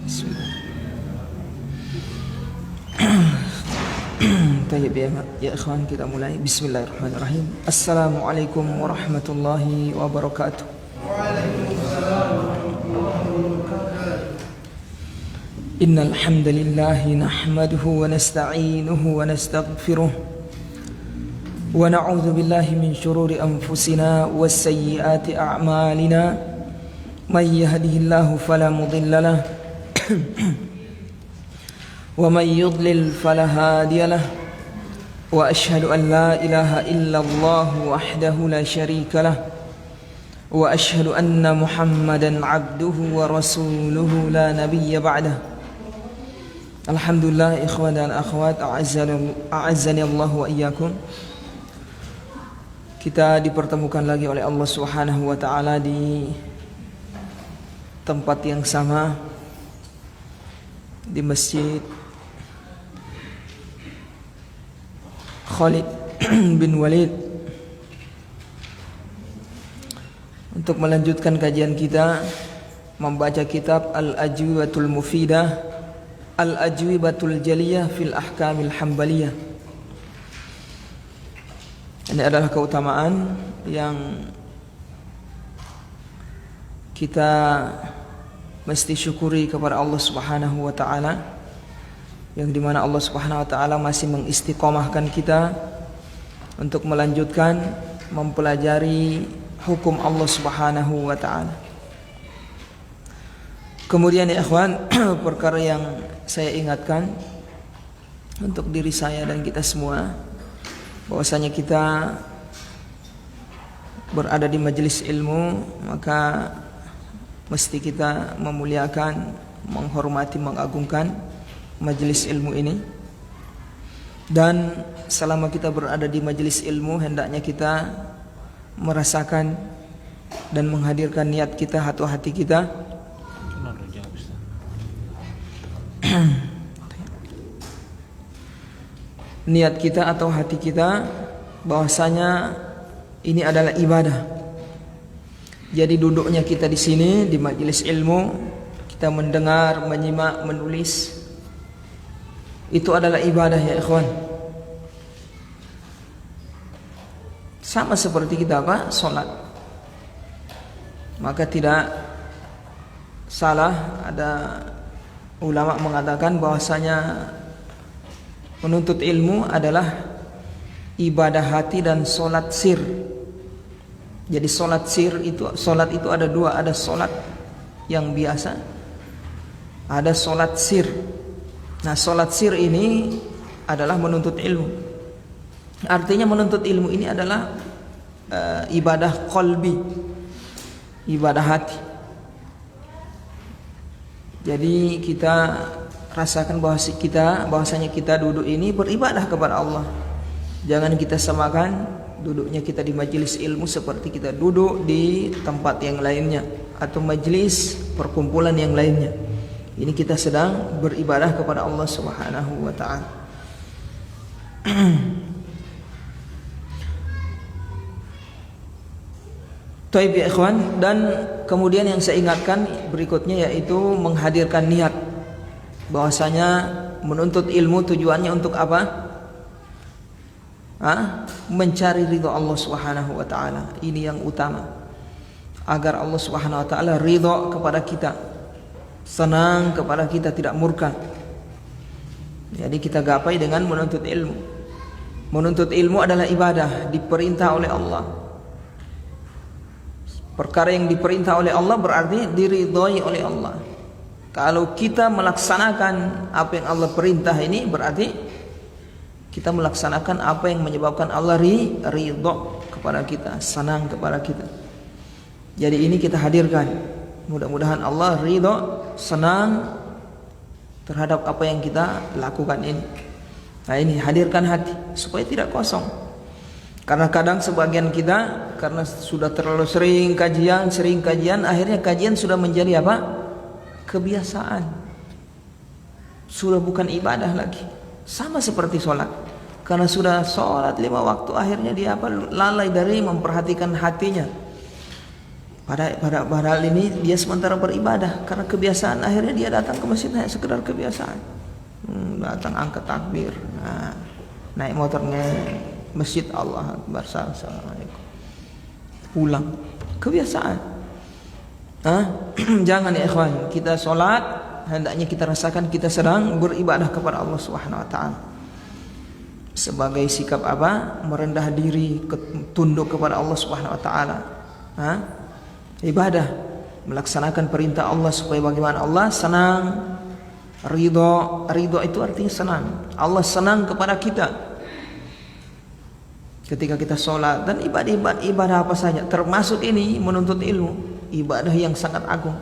Bismillah. Tayyib ya ikhwan, kita mulai. Bismillahirrahmanirrahim. Assalamualaikum warahmatullahi wabarakatuh. Innal hamdalillah nahmaduhu wa nasta'inuhu wa nastaghfiruh wa na'udzu billahi min shururi anfusina was sayyiati a'malina. May yahdihillahu fala mudilla lahu wa may yudlil fala hadiya lahu wa ashhadu an la ilaha illallah wahdahu la syarika lahu wa ashhadu anna Muhammadan abduhu wa rasuluhu la nabiyya ba'dah. Alhamdulillah ikhwan dan akhwat, a'azzani Allah wa iyyakum. Kita dipertemukan lagi oleh Allah Subhanahu wa taala di tempat yang sama, di Masjid Khalid bin Walid, untuk melanjutkan kajian kita membaca kitab Al-Ajwibatul Mufidah, Al-Ajwibatul Jaliyah fil Ahkamil Hambaliyah. Ini adalah keutamaan yang kita mesti syukuri kepada Allah Subhanahu wa taala, yang dimana Allah Subhanahu wa taala masih mengistiqomahkan kita untuk melanjutkan mempelajari hukum Allah Subhanahu wa taala. Kemudian ya ikhwan, perkara yang saya ingatkan untuk diri saya dan kita semua, bahwasanya kita berada di majelis ilmu, maka mesti kita memuliakan, menghormati, mengagungkan majelis ilmu ini. Dan selama kita berada di majelis ilmu, hendaknya kita merasakan dan menghadirkan niat kita atau hati kita niat kita atau hati kita bahwasanya ini adalah ibadah. Jadi duduknya kita di sini di majelis ilmu, kita mendengar, menyimak, menulis, itu adalah ibadah ya ikhwan. Sama seperti kita salat. Maka tidak salah ada ulama mengatakan bahwasanya menuntut ilmu adalah ibadah hati dan solat sir. Jadi solat itu ada dua, ada solat yang biasa, ada solat sir. Nah, solat sir ini adalah menuntut ilmu. Artinya menuntut ilmu ini adalah ibadah qalbi, ibadah hati. Jadi kita rasakan bahwasanya kita duduk ini beribadah kepada Allah. Jangan kita samakan duduknya kita di majelis ilmu seperti kita duduk di tempat yang lainnya atau majelis perkumpulan yang lainnya. Ini kita sedang beribadah kepada Allah Subhanahu wa taala. Taib ya ikhwan, dan kemudian yang saya ingatkan berikutnya yaitu menghadirkan niat. Bahwasanya menuntut ilmu tujuannya untuk apa? Mencari ridha Allah Subhanahu wa taala. Ini yang utama. Agar Allah Subhanahu wa taala ridha kepada kita, senang kepada kita, tidak murka. Jadi kita gapai dengan menuntut ilmu. Menuntut ilmu adalah ibadah, diperintah oleh Allah. Perkara yang diperintah oleh Allah berarti diridhai oleh Allah. Kalau kita melaksanakan apa yang Allah perintah ini, berarti kita melaksanakan apa yang menyebabkan Allah ridha kepada kita, senang kepada kita. Jadi ini kita hadirkan. Mudah-mudahan Allah ridha, senang terhadap apa yang kita lakukan ini. Nah, ini hadirkan hati supaya tidak kosong. Karena kadang sebagian kita karena sudah terlalu sering kajian, akhirnya kajian sudah menjadi apa? Kebiasaan. Sudah bukan ibadah lagi. Sama seperti sholat. Karena sudah sholat 5 waktu, akhirnya dia lalai dari memperhatikan hatinya. Padahal ini dia sementara beribadah karena kebiasaan, akhirnya dia datang ke masjid hanya sekedar kebiasaan. Datang angkat takbir, naik motornya masjid, Allah Akbar, assalamualaikum, pulang, kebiasaan. Jangan ya ikhwan, kita sholat hendaknya kita rasakan kita sedang beribadah kepada Allah Subhanahu wa taala. Sebagai sikap apa? Merendah diri, tunduk kepada Allah Subhanahu wa taala. Ibadah, melaksanakan perintah Allah supaya bagaimana Allah senang, ridho itu artinya senang. Allah senang kepada kita ketika kita sholat dan ibadah apa saja, termasuk ini menuntut ilmu, ibadah yang sangat agung.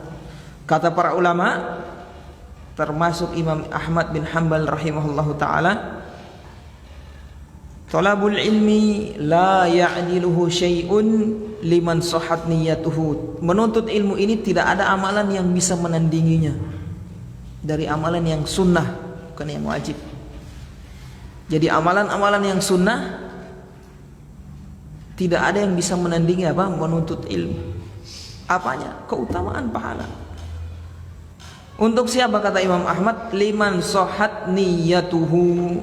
Kata para ulama, termasuk Imam Ahmad bin Hanbal rahimahullahu taala, talabul ilmi la ya'diluhu syai'un liman sahhat niyatuhu. Menuntut ilmu ini tidak ada amalan yang bisa menandinginya dari amalan yang sunnah, bukan yang wajib. Jadi amalan-amalan yang sunnah tidak ada yang bisa menandingi apa? Menuntut ilmu. Apanya? Keutamaan pahala. Untuk siapa kata Imam Ahmad? Liman sahhat niyatuhu.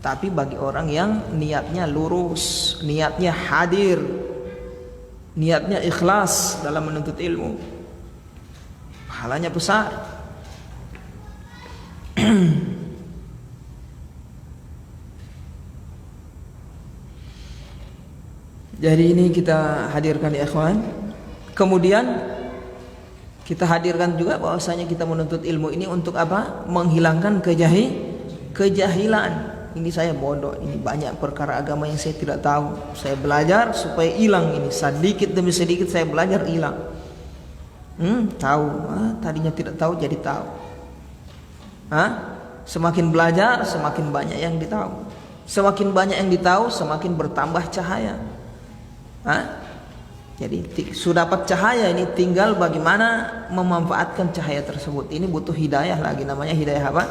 Tapi bagi orang yang niatnya lurus, niatnya hadir, niatnya ikhlas dalam menuntut ilmu, pahalanya besar. Jadi ini kita hadirkan ya ikhwan. Kemudian kita hadirkan juga bahwasanya kita menuntut ilmu ini untuk apa? Menghilangkan kejahilan. Ini saya bodoh, ini banyak perkara agama yang saya tidak tahu. Saya belajar supaya hilang ini, sedikit demi sedikit saya belajar hilang. Tahu, tadinya tidak tahu jadi tahu. Semakin belajar semakin banyak yang ditahu. Semakin banyak yang ditahu semakin bertambah cahaya. Jadi sudah dapat cahaya, ini tinggal bagaimana memanfaatkan cahaya tersebut. Ini butuh hidayah lagi, namanya hidayah apa?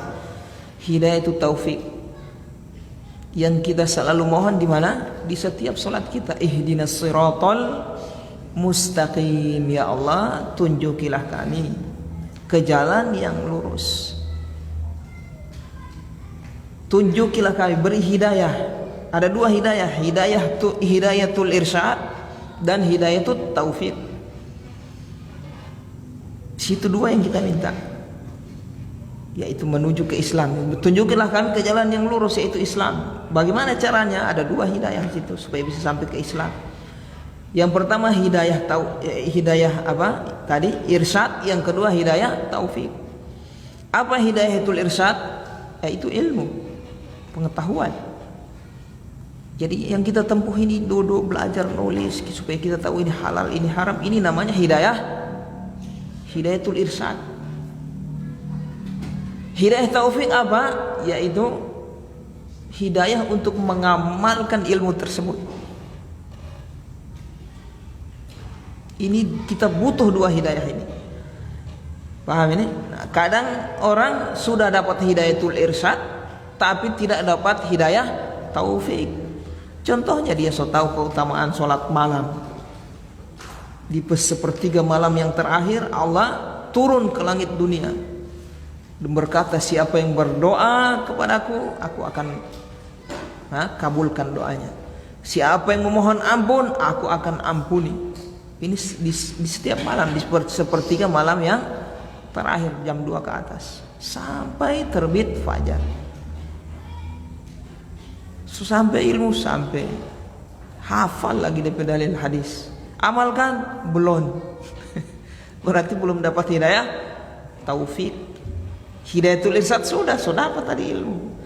Hidayah itu taufik. Yang kita selalu mohon di mana? Di setiap salat kita. Ihdinas siratal mustaqim, ya Allah, tunjukilah kami ke jalan yang lurus. Tunjukilah kami, beri hidayah. Ada dua hidayah, hidayatul irsyad dan hidayatul taufik. Situ dua yang kita minta, yaitu menuju ke Islam. Tunjukilah kami ke jalan yang lurus, yaitu Islam. Bagaimana caranya? Ada dua hidayah situ supaya bisa sampai ke Islam. Yang pertama hidayah apa? Tadi irsyad, yang kedua hidayah taufik. Apa hidayatul irsyad? Yaitu ilmu, pengetahuan. Jadi yang kita tempuh ini duduk belajar nulis supaya kita tahu ini halal, ini haram. Ini namanya hidayatul irsyad. Hidayah taufik apa? Yaitu hidayah untuk mengamalkan ilmu tersebut. Ini kita butuh dua hidayah ini. Paham ini? Nah, kadang orang sudah dapat hidayatul irsyad tapi tidak dapat hidayah taufik. Contohnya dia tahu keutamaan sholat malam. Di sepertiga malam yang terakhir Allah turun ke langit dunia dan berkata, siapa yang berdoa kepadaku, aku akan kabulkan doanya. Siapa yang memohon ampun, aku akan ampuni. Ini di setiap malam, di sepertiga malam yang terakhir, jam 2 ke atas sampai terbit fajar. Sampai ilmu, sampai hafal lagi dari dalil hadis. Amalkan belum. Berarti belum dapat hidayah taufik. Hidayatul irsyad sudah dapat tadi ilmu.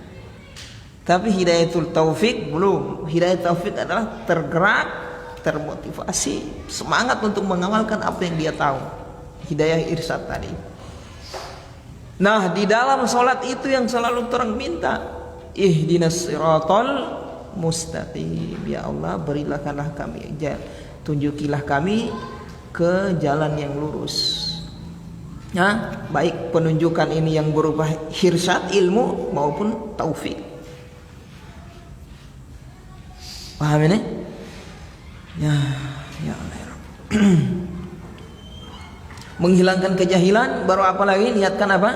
Tapi hidayatul taufik belum. Hidayah taufik adalah tergerak, termotivasi, semangat untuk mengamalkan apa yang dia tahu. Hidayah irsyad tadi. Nah, di dalam sholat itu yang selalu orang minta, ihdinas siratal mustaqim, ya Allah, berilah kami, tunjukilah kami ke jalan yang lurus. Baik penunjukan ini yang berupa irsyad ilmu maupun taufik. Paham ini? Ya Allah. menghilangkan kejahilan, baru apa lagi? Niatkan apa?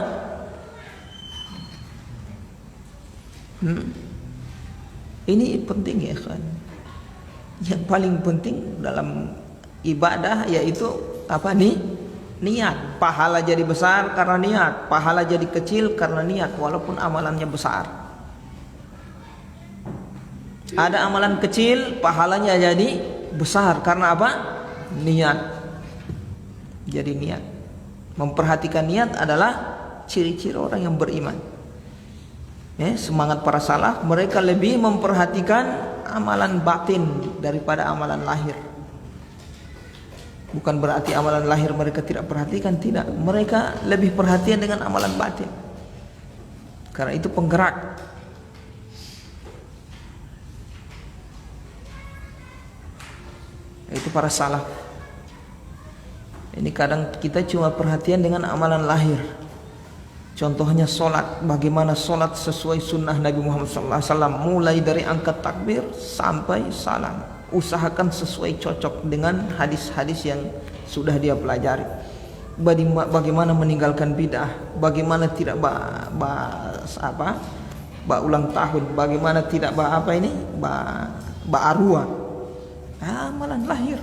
Ini penting ya kan. Yang paling penting dalam ibadah yaitu apa nih? Niat. Pahala jadi besar karena niat, pahala jadi kecil karena niat, walaupun amalannya besar. Ada amalan kecil, pahalanya jadi besar karena apa? Niat. Jadi niat. Memperhatikan niat adalah ciri-ciri orang yang beriman. Semangat para salaf, mereka lebih memperhatikan amalan batin daripada amalan lahir. Bukan berarti amalan lahir mereka tidak perhatikan, tidak. Mereka lebih perhatian dengan amalan batin. Karena itu penggerak. Itu para salaf. Ini kadang kita cuma perhatian dengan amalan lahir. Contohnya solat, bagaimana solat sesuai sunnah Nabi Muhammad SAW, mulai dari angkat takbir sampai salam. Usahakan sesuai cocok dengan hadis-hadis yang sudah dia pelajari. Bagaimana meninggalkan bid'ah, bagaimana tidak ulang tahun, bagaimana tidak arwah. Amalan lahir.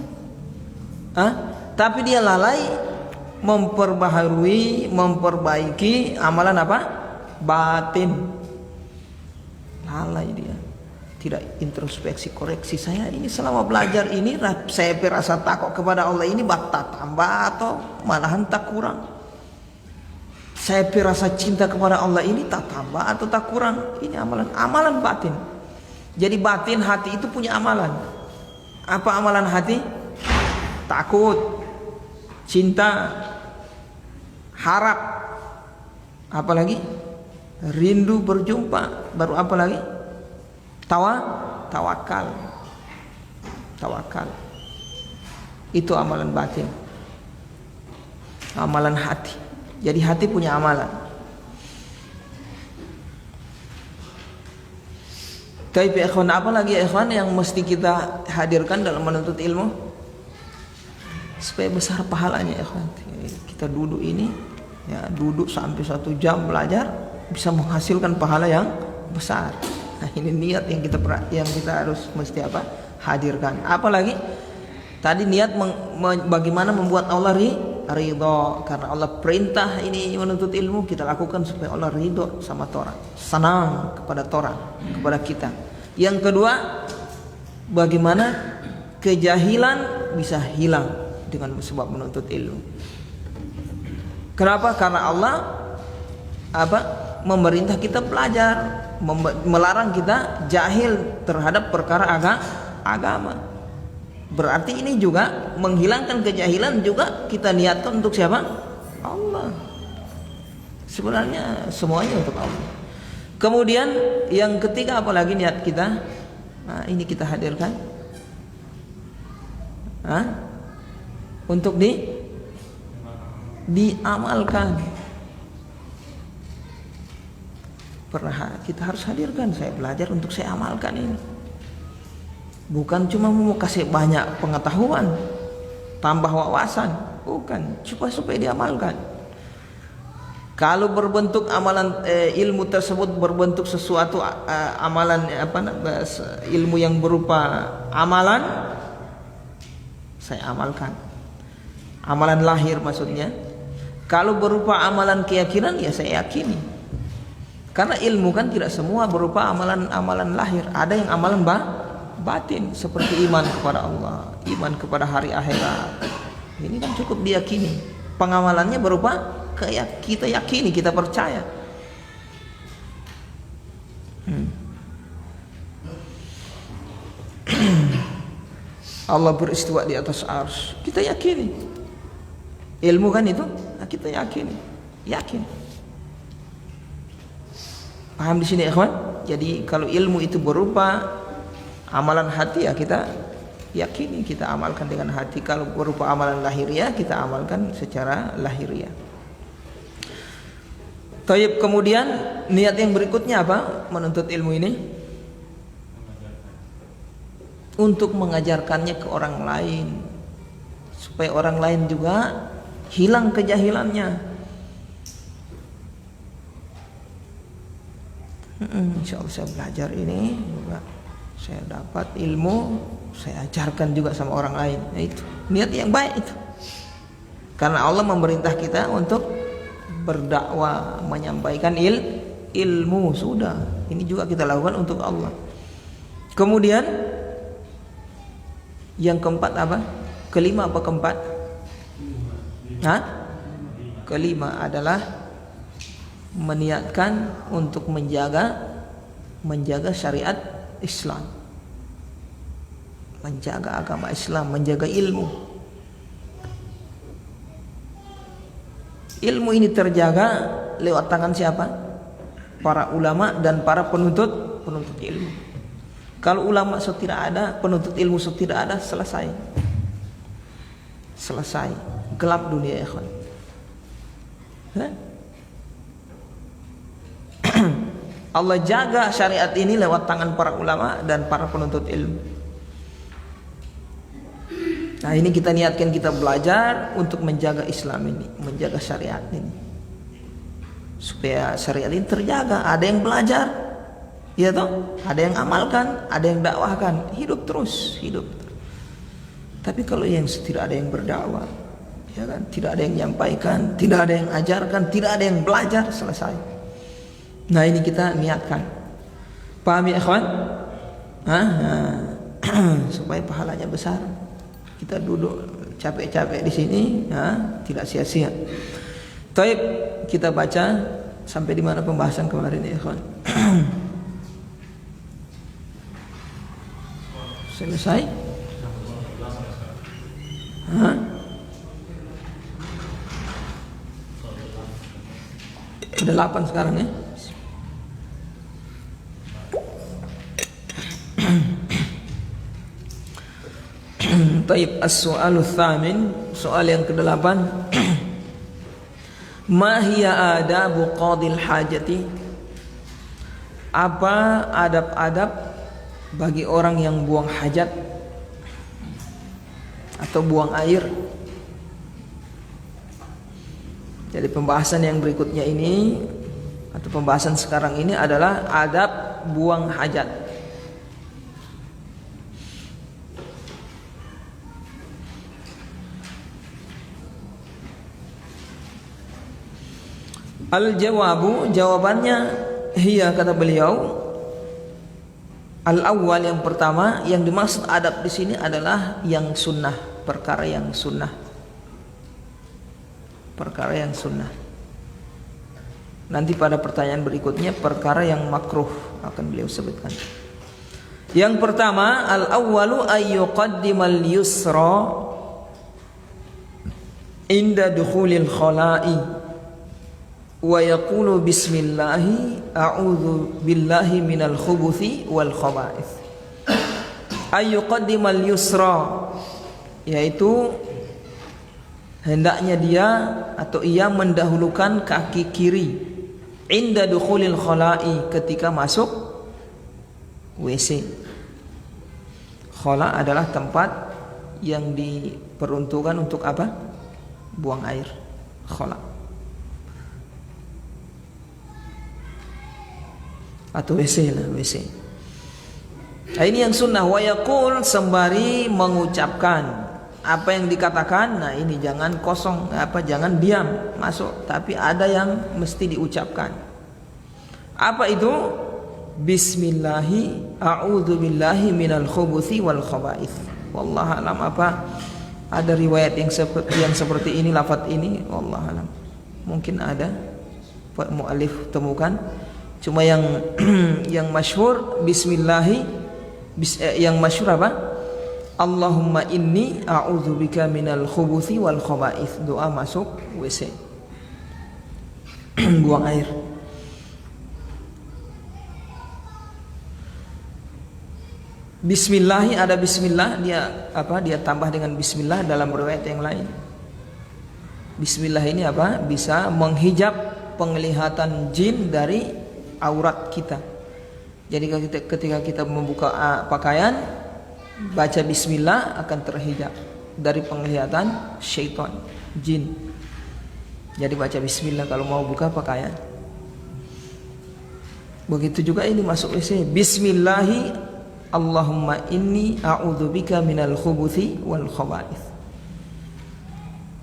Tapi dia lalai memperbaiki amalan apa? Batin. Lalai dia. Tidak introspeksi, koreksi. Saya ini selama belajar ini saya rasa takut kepada Allah ini tak tambah atau malahan tak kurang. Saya rasa cinta kepada Allah ini tak tambah atau tak kurang. Ini amalan batin. Jadi batin hati itu punya amalan. Apa amalan hati? Takut, cinta, harap, apa lagi? Rindu berjumpa. Baru apa lagi? Tawakal. Itu amalan batin. Amalan hati. Jadi hati punya amalan. Tapi ikhwan, apa lagi ikhwan yang mesti kita hadirkan dalam menuntut ilmu? Supaya besar pahalanya ikhwan. Kita duduk ini, duduk sampai 1 jam belajar bisa menghasilkan pahala yang besar. Nah, ini niat yang kita harus mesti hadirkan. Apalagi tadi niat bagaimana membuat Allah ridho, karena Allah perintah ini menuntut ilmu kita lakukan supaya Allah ridho sama Torah, senang kepada Torah, kepada kita. Yang kedua, bagaimana kejahilan bisa hilang dengan sebab menuntut ilmu. Kenapa? Karena Allah memerintah kita belajar, melarang kita jahil terhadap perkara agama. Berarti ini juga menghilangkan kejahilan juga kita niatkan untuk siapa? Allah. Sebenarnya semuanya untuk Allah. Kemudian yang ketiga apalagi niat kita? Nah, ini kita hadirkan. Untuk diamalkan. Kita harus hadirkan, saya belajar untuk saya amalkan ini. Bukan cuma mau kasih banyak pengetahuan, tambah wawasan, bukan, supaya diamalkan. Kalau berbentuk amalan ilmu tersebut berbentuk sesuatu amalan ilmu yang berupa amalan, saya amalkan. Amalan lahir maksudnya. Kalau berupa amalan keyakinan, ya saya yakini. Karena ilmu kan tidak semua berupa amalan lahir. Ada yang amalan batin, seperti iman kepada Allah, iman kepada hari akhirat. Ini kan cukup diyakini. Pengamalannya berupa kita yakini, kita percaya. Allah beristiwa di atas arsy, kita yakini. Ilmu kan itu, kita yakini, yakin. Paham di sini ikhwan? Jadi kalau ilmu itu berupa amalan hati, ya kita yakini, kita amalkan dengan hati. Kalau berupa amalan lahiriah, kita amalkan secara lahiriah. Taib, kemudian niat yang berikutnya apa? Menuntut ilmu ini untuk mengajarkannya ke orang lain, supaya orang lain juga hilang kejahilannya. Insya Allah saya belajar ini juga, saya dapat ilmu, saya ajarkan juga sama orang lain. Nah, itu niat yang baik itu. Karena Allah memerintah kita untuk berdakwah, menyampaikan ilmu, sudah. Ini juga kita lakukan untuk Allah. Kemudian yang keempat apa? Kelima apa keempat? Kelima adalah meniatkan untuk menjaga syariat Islam, menjaga agama Islam, menjaga ilmu. Ilmu ini terjaga lewat tangan siapa? Para ulama dan para penuntut ilmu. Kalau ulama sudah tidak ada, penuntut ilmu sudah tidak ada, selesai, gelap dunia ya kawan. Allah jaga syariat ini lewat tangan para ulama dan para penuntut ilmu. Nah, ini kita niatkan, kita belajar untuk menjaga Islam ini, menjaga syariat ini, supaya syariat ini terjaga. Ada yang belajar, ya toh, ada yang amalkan, ada yang dakwahkan, hidup terus. Tapi kalau yang tidak ada yang berdakwah, ya kan, tidak ada yang menyampaikan, tidak ada yang ajarkan, tidak ada yang belajar, selesai. Nah, ini kita niatkan. Paham ya ikhwan? Supaya pahalanya besar. Kita duduk capek-capek di sini, tidak sia-sia. Taib, kita baca sampai di mana pembahasan kemarin ya ikhwan? Selesai? Udah 8 sekarang ya. Taib, as-su'alu tsamin, soal yang ke-8. Ma hiya adabu qadil hajati? Apa adab-adab bagi orang yang buang hajat atau buang air? Jadi pembahasan yang berikutnya ini, atau pembahasan sekarang ini adalah adab buang hajat. Al-jawabu, jawabannya, hiya, kata beliau, al-awwal, yang pertama, yang dimaksud adab di sini adalah yang sunnah, perkara yang sunnah. Perkara yang sunnah. Nanti pada pertanyaan berikutnya perkara yang makruh akan beliau sebutkan. Yang pertama, al-awwalu ayyuqaddimal yusra inda dukhulil khala'i wa yaqulu bismillahi a'udzu billahi minal khubuthi wal khaba'ith. Ayyuqaddimal yusra, yaitu hendaknya dia atau ia mendahulukan kaki kiri inda dukhulil khala'i, ketika masuk WC. Khala adalah tempat yang diperuntukkan untuk apa? Buang air. Khala atau WC lah, WC. Nah, ini yang sunnah. Wa yaqul, sembari mengucapkan apa yang dikatakan. Nah, ini jangan kosong, jangan diam masuk, tapi ada yang mesti diucapkan. Apa itu? Bismillahi a'udzu billahi minal khubuthi wal khaba'ith. Wallahu alam, apa ada riwayat yang seperti ini, lafaz ini, wallahu alam. Mungkin ada muallif temukan. Cuma yang masyhur bismillahi, yang masyhur apa? Allahumma inni a'udzubika minal khubuthi wal khaba'ith. Doa masuk WC, buang air. Bismillahi, ada bismillah, dia tambah dengan bismillah dalam riwayat yang lain. Bismillah ini bisa menghijab penglihatan jin dari aurat kita. Jadi ketika kita membuka pakaian, baca bismillah, akan terhijab dari penglihatan syaitan, jin. Jadi baca bismillah kalau mau buka pakaian. Begitu juga ini masuk WC. Bismillahi Allahumma inni a'udzubika minal khubuthi wal khaba'ith.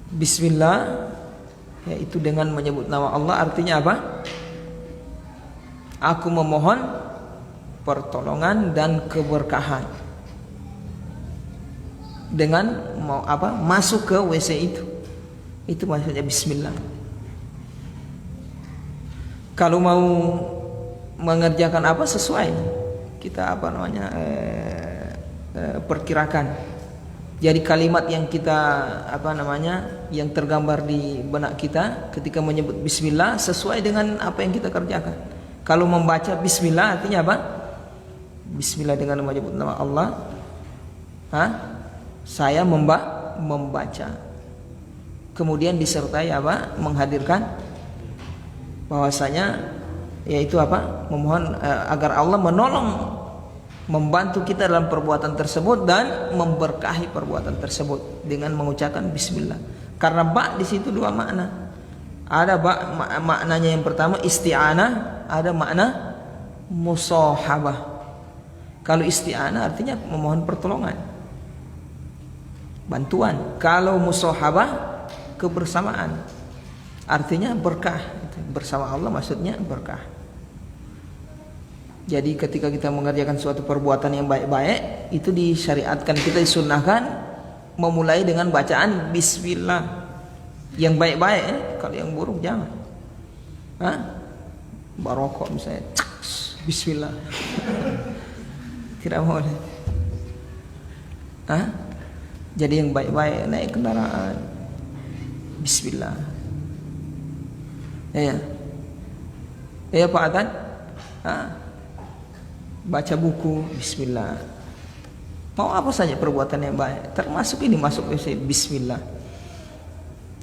Bismillah, yaitu dengan menyebut nama Allah, artinya apa? Aku memohon pertolongan dan keberkahan dengan mau apa? Masuk ke WC itu. Itu maksudnya bismillah. Kalau mau mengerjakan apa sesuai kita apa namanya perkirakan. Jadi kalimat yang kita apa namanya yang tergambar di benak kita ketika menyebut bismillah sesuai dengan apa yang kita kerjakan. Kalau membaca bismillah artinya apa? Bismillah dengan menyebut nama Allah. Saya membaca. Kemudian disertai apa? Menghadirkan bahwasanya yaitu apa? Memohon agar Allah menolong, membantu kita dalam perbuatan tersebut dan memberkahi perbuatan tersebut dengan mengucapkan bismillah. Karena ba di situ dua makna. Ada maknanya yang pertama isti'anah, ada makna musahabah. Kalau isti'anah artinya memohon pertolongan, bantuan. Kalau musahabah kebersamaan, artinya berkah. Bersama Allah maksudnya berkah. Jadi ketika kita mengerjakan suatu perbuatan yang baik-baik, itu disyariatkan, kita disunnahkan memulai dengan bacaan bismillah. Yang baik-baik, kalau yang buruk jangan. Barokok misalnya, bismillah. Tidak boleh. Jadi yang baik-baik, naik kendaraan, bismillah. Ya Pak Atan, baca buku, bismillah. Mau apa saja perbuatan yang baik, termasuk ini masuk bismillah.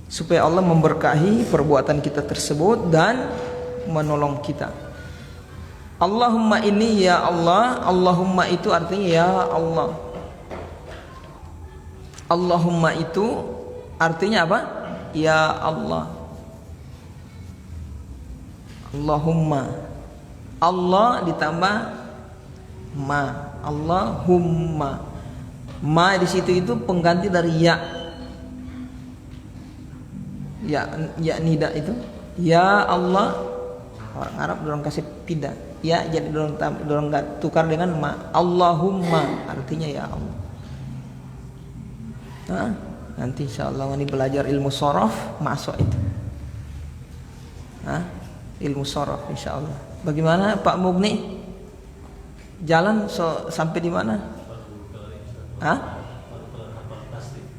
Supaya Allah memberkahi perbuatan kita tersebut dan menolong kita. Allahumma ini ya Allah. Allahumma itu artinya ya Allah. Allahumma itu artinya apa? Ya Allah. Allahumma, Allah ditambah ma. Allahumma, ma di situ itu pengganti dari ya. Ya nida itu ya Allah. Orang Arab dorong kasih tidak ya, jadi dorong tukar dengan ma. Allahumma artinya ya Allah. Nanti insyaallah ini belajar ilmu sorof masuk itu. Ilmu sorof insyaallah. Bagaimana Pak Mugni? Jalan sampai di mana?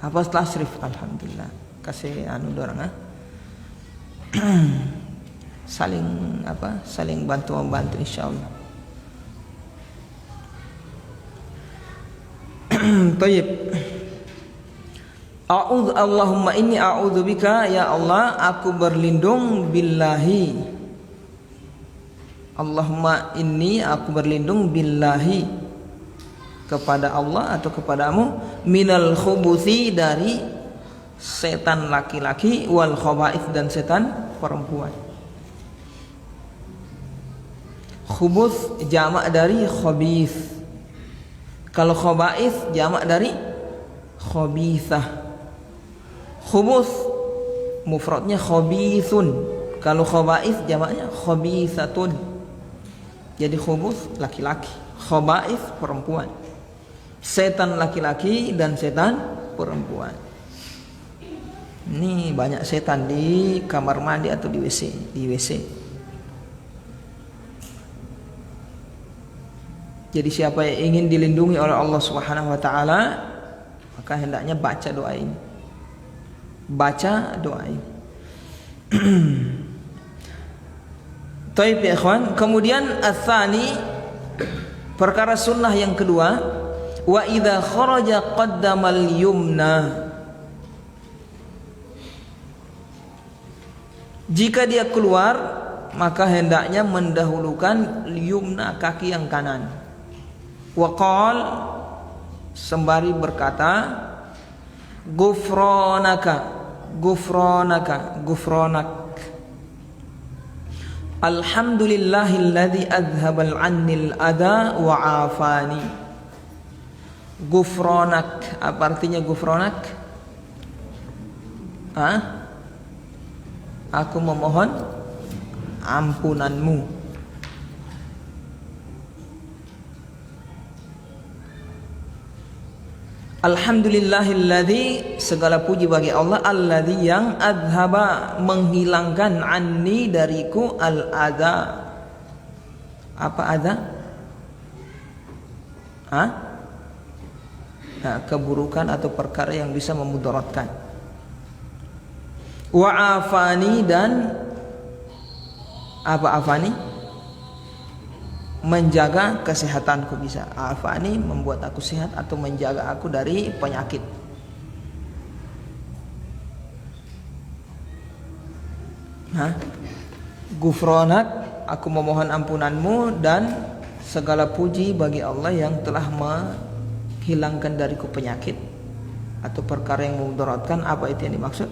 Hafal tasrif, alhamdulillah. Kasih dorang saling bantu membantu insyaallah. Baik. Allahumma inni a'udzubika ya Allah, aku berlindung billahi. Allahumma inni, aku berlindung billahi, kepada Allah atau kepadamu, minal khubuthi, dari setan laki-laki, wal khaba'ith, dan setan perempuan. Khubuth jamak dari khabith. Kalau khaba'ith jamak dari khabithah. Khubuth mufradnya khabithun. Kalau khaba'ith jamaknya khabithatun. Jadi khubuth laki-laki, khaba'ith perempuan. Setan laki-laki dan setan perempuan. Ini banyak setan di kamar mandi atau di WC. Jadi siapa yang ingin dilindungi oleh Allah Subhanahu wa taala, maka hendaknya baca doa ini. Baca doa ini. Taib ya ikhwan. Kemudian ats-tsani, perkara sunnah yang kedua, wa idza kharaja qaddamal yumna. Jika dia keluar, maka hendaknya mendahulukan yumna, kaki yang kanan. Wa qal, sembari berkata, ghufranaka, Gufranaka, gufranak. Alhamdulillahilladzi adhabal annil adha wa afani. Gufranak, apa artinya gufranak? Aku memohon ampunanmu. Alhamdulillahilladzi, segala puji bagi Allah, alladzi yang adhaba, menghilangkan, anni, dariku, al adha. Apa adha? Nah, keburukan atau perkara yang bisa memudaratkan. Wa afani, dan apa afani? Menjaga kesehatanku. Bisa afani, membuat aku sehat atau menjaga aku dari penyakit. Gufranak, aku memohon ampunanmu, dan segala puji bagi Allah yang telah menghilangkan dariku penyakit atau perkara yang memudaratkan. Apa itu yang dimaksud?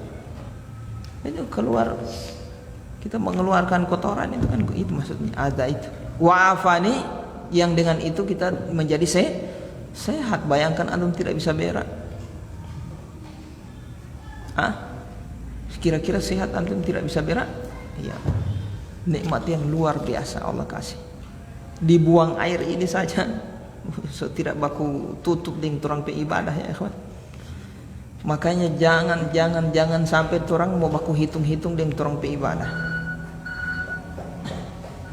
Itu keluar, kita mengeluarkan kotoran, itu kan itu maksudnya ada itu. Wa afani, yang dengan itu kita menjadi sehat. Bayangkan antum tidak bisa berak. Kira-kira sehat antum tidak bisa berak? Iya. Nikmat yang luar biasa Allah kasih. Dibuang air ini saja so tidak baku tutup ding turang pe ibadah ya ikhwan. Makanya jangan sampai turang mau baku hitung-hitung ding turang pe ibadah.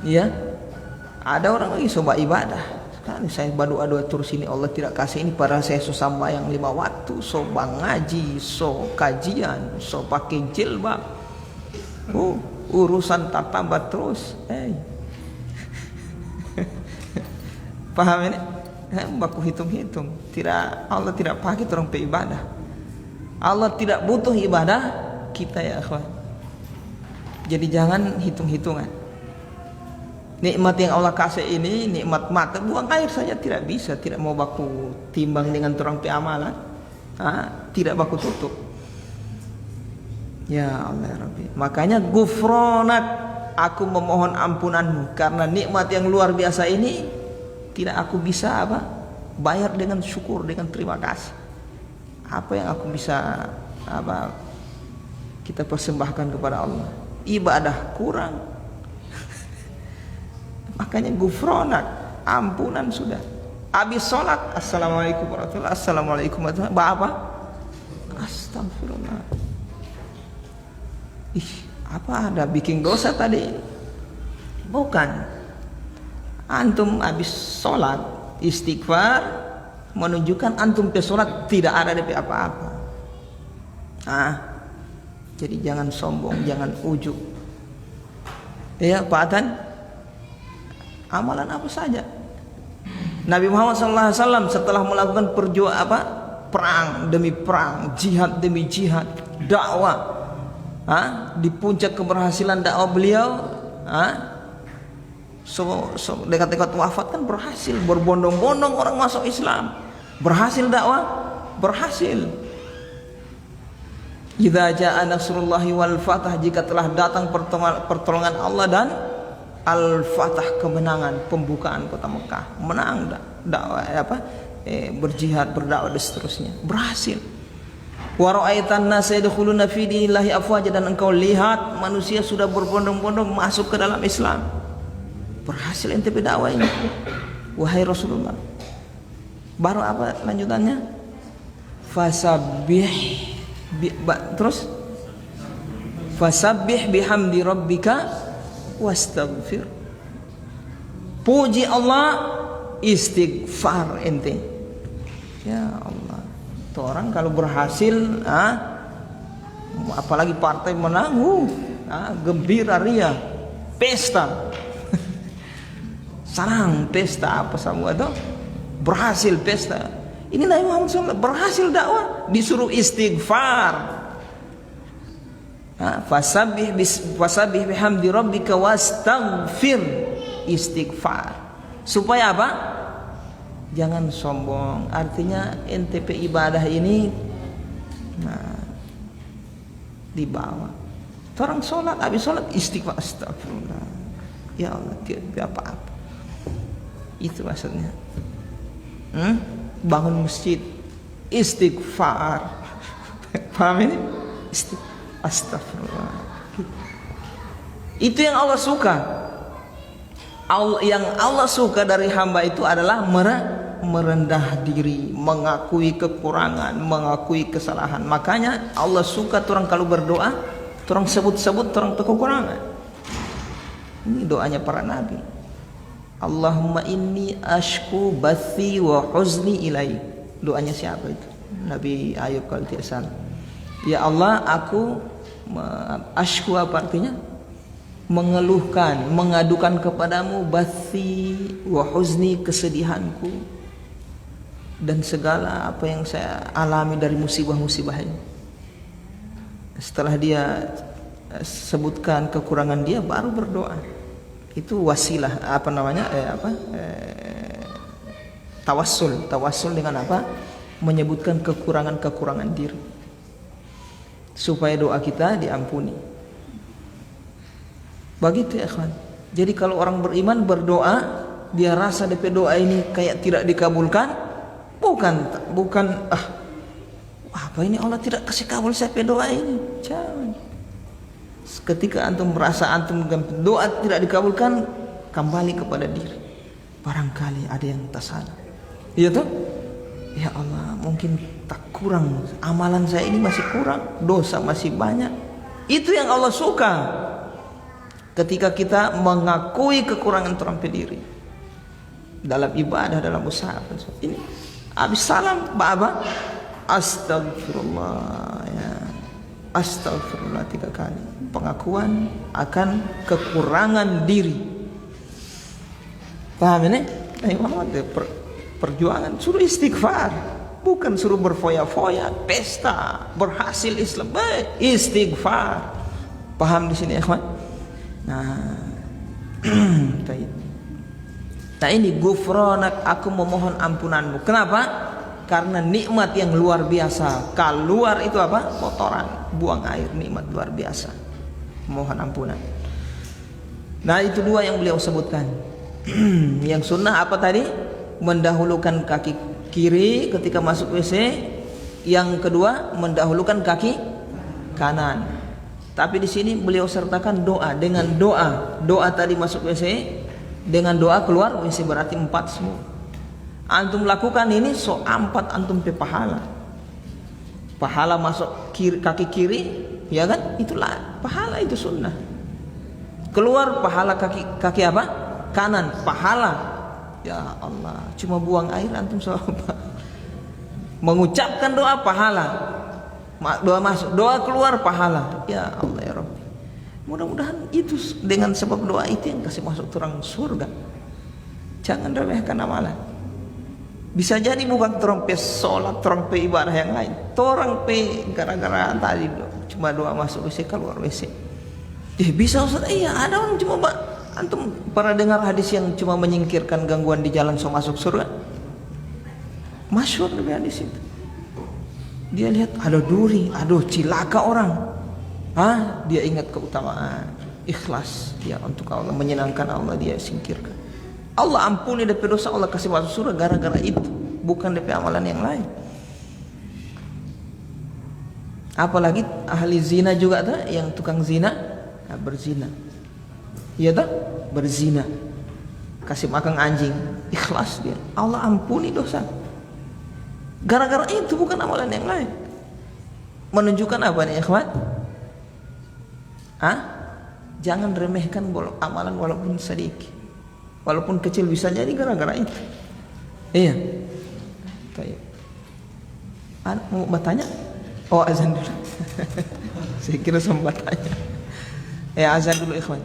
Iya. Ada orang lagi coba ibadah. Kan saya berdoa terus ini Allah tidak kasih ini, padahal saya susah bayang 5 waktu, so ngaji, so kajian, so pakai jilbab. Urusan tak tambah terus. Paham ini? Baku hitung-hitung. Tidak, Allah tidak pakai orang pe ibadah. Allah tidak butuh ibadah kita ya akhwan. Jadi jangan hitung-hitungan. Nikmat yang Allah kasih ini, nikmat mata, buang air saja tidak bisa, tidak mau baku timbang dengan orang pe amalan. Tidak baku tutup. Ya Allah ya Rabbi. Makanya gufranak, aku memohon ampunanmu, karena nikmat yang luar biasa ini tidak aku bisa bayar dengan syukur, dengan terima kasih. Apa yang aku bisa kita persembahkan kepada Allah? Ibadah kurang. Makanya gufranak, ampunan sudah. Habis sholat, assalamualaikum warahmatullahi wabarakatuh, assalamualaikum warahmatullahi wabarakatuh. Apa? Astagfirullah. Apa ada bikin dosa tadi? Bukan. Antum habis sholat istighfar, menunjukkan antum pe sholat tidak ada DP apa-apa. Jadi jangan sombong, jangan ujub. Ya Pak Atan, amalan apa saja. Nabi Muhammad SAW setelah melakukan perang demi perang, jihad demi jihad, dakwah, di puncak keberhasilan dakwah beliau, dekat-dekat wafat kan berhasil, berbondong-bondong orang masuk Islam, berhasil dakwah, berhasil. Idza jaa nasrullahi wal fath, jika telah datang pertolongan Allah dan al-fatah, kemenangan, pembukaan kota Mekah, menang dakwah berjihad, berdakwah dan seterusnya, berhasil. Wa ra'aitan nasa yadkhuluna fi dinillahi afwaja, dan engkau lihat manusia sudah berbondong-bondong masuk ke dalam Islam. Berhasil ente berdakwah ini, wahai Rasulullah. Baru apa lanjutannya? Fasabbih terus fasabbih bihamdi rabbika wastaghfir. Puji Allah, istighfar ente. Ya Allah, tuh orang kalau berhasil, apalagi partai menang, gembira ria, pesta. Sarang pesta apa semua itu, berhasil pesta. Ini Nabi Muhammad SAW berhasil dakwah, disuruh istighfar. Fasabbih bihamdi rabbika wastaghfir, istighfar. Supaya apa? Jangan sombong. Artinya NTP ibadah ini dibawa. Orang sholat, habis sholat istighfar, astagfirullah. Ya Allah, tidak apa-apa. Itu maksudnya. Bangun masjid, istighfar. Paham ini? Astagfirullah. Itu yang Allah suka. Yang Allah suka dari hamba itu adalah merendah diri, mengakui kekurangan, mengakui kesalahan. Makanya Allah suka orang kalau berdoa, orang sebut-sebut orang kekurangan. Ini doanya para nabi. Allahumma inni ashku bathi wa huzni ilaik. Doanya siapa itu? Nabi Ayub kalau tidak salah. Ya Allah, aku ashku apa artinya? Mengeluhkan, mengadukan kepadamu bathi wa huzni, kesedihanku dan segala apa yang saya alami dari musibah-musibah ini. Setelah dia sebutkan kekurangan dia, baru berdoa. Itu wasilah, apa namanya? Tawassul dengan apa? Menyebutkan kekurangan-kekurangan diri supaya doa kita diampuni. Begitu ya ikhwan. Jadi kalau orang beriman berdoa, dia rasa DP doa ini kayak tidak dikabulkan, bukan apa ini Allah tidak kasih kabul saya doa ini. Jangan. Ketika antum merasa antum doa tidak dikabulkan, kembali kepada diri. Barangkali ada yang tak salah. Iya toh? Ya Allah, mungkin tak kurang, amalan saya ini masih kurang, dosa masih banyak. Itu yang Allah suka. Ketika kita mengakui kekurangan terampi diri dalam ibadah, dalam usaha. Ini habis salam apa? Astagfirullah ya. Astagfirullah 3 kali. Pengakuan akan kekurangan diri. Paham ini? Perjuangan suruh istighfar, bukan suruh berfoya-foya, pesta, berhasil Islam. Istighfar. Paham di sini, ikhwan? Nah ini gufranak, aku memohon ampunanmu. Kenapa? Karena nikmat yang luar biasa. Keluar itu apa? Kotoran, buang air, nikmat luar biasa. Mohon ampunan. Nah itu 2 yang beliau sebutkan. Yang sunnah apa tadi? Mendahulukan kaki kiri ketika masuk WC. Yang kedua mendahulukan kaki kanan. Tapi di sini beliau sertakan doa. Dengan doa tadi masuk WC, dengan doa keluar WC, berarti 4 semua. Antum lakukan ini, so 4 antum pe pahala. Pahala masuk kaki kiri, ya kan? Itulah pahala, itu sunnah. Keluar pahala kaki apa? Kanan, pahala. Ya Allah, cuma buang air antum so mengucapkan doa pahala. Doa masuk, doa keluar pahala. Ya Allah ya Rabbi, mudah-mudahan itu dengan sebab doa itu yang kasih masuk orang surga. Jangan remehkan amalan. Bisa jadi bukan orang pe sholat, orang pe ibadah yang lain, orang pe gara-gara tadi cuma doa masuk WC keluar WC. Bisa Ustaz? Iya, ada orang cuma antum pernah dengar hadis yang cuma menyingkirkan gangguan di jalan so masuk surga? Masyhur dari hadis itu. Dia lihat ada duri, aduh cilaka orang. Dia ingat keutamaan, ikhlas dia untuk Allah, menyenangkan Allah, dia singkirkan. Allah ampuni dari dosa, Allah kasih masuk surga gara-gara itu, bukan dari amalan yang lain. Apalagi ahli zina juga tuh, yang tukang zina, berzina. Iya tuh, berzina. Kasih makan anjing, ikhlas dia. Allah ampuni dosa. Gara-gara itu, bukan amalan yang lain. Menunjukkan apa nih ikhwan? Jangan remehkan amalan walaupun sedikit, walaupun kecil, bisa jadi gara-gara itu. Iya. Mau bertanya? Oh, azan dulu. Saya kira sempat tanya. Azan dulu ikhwan.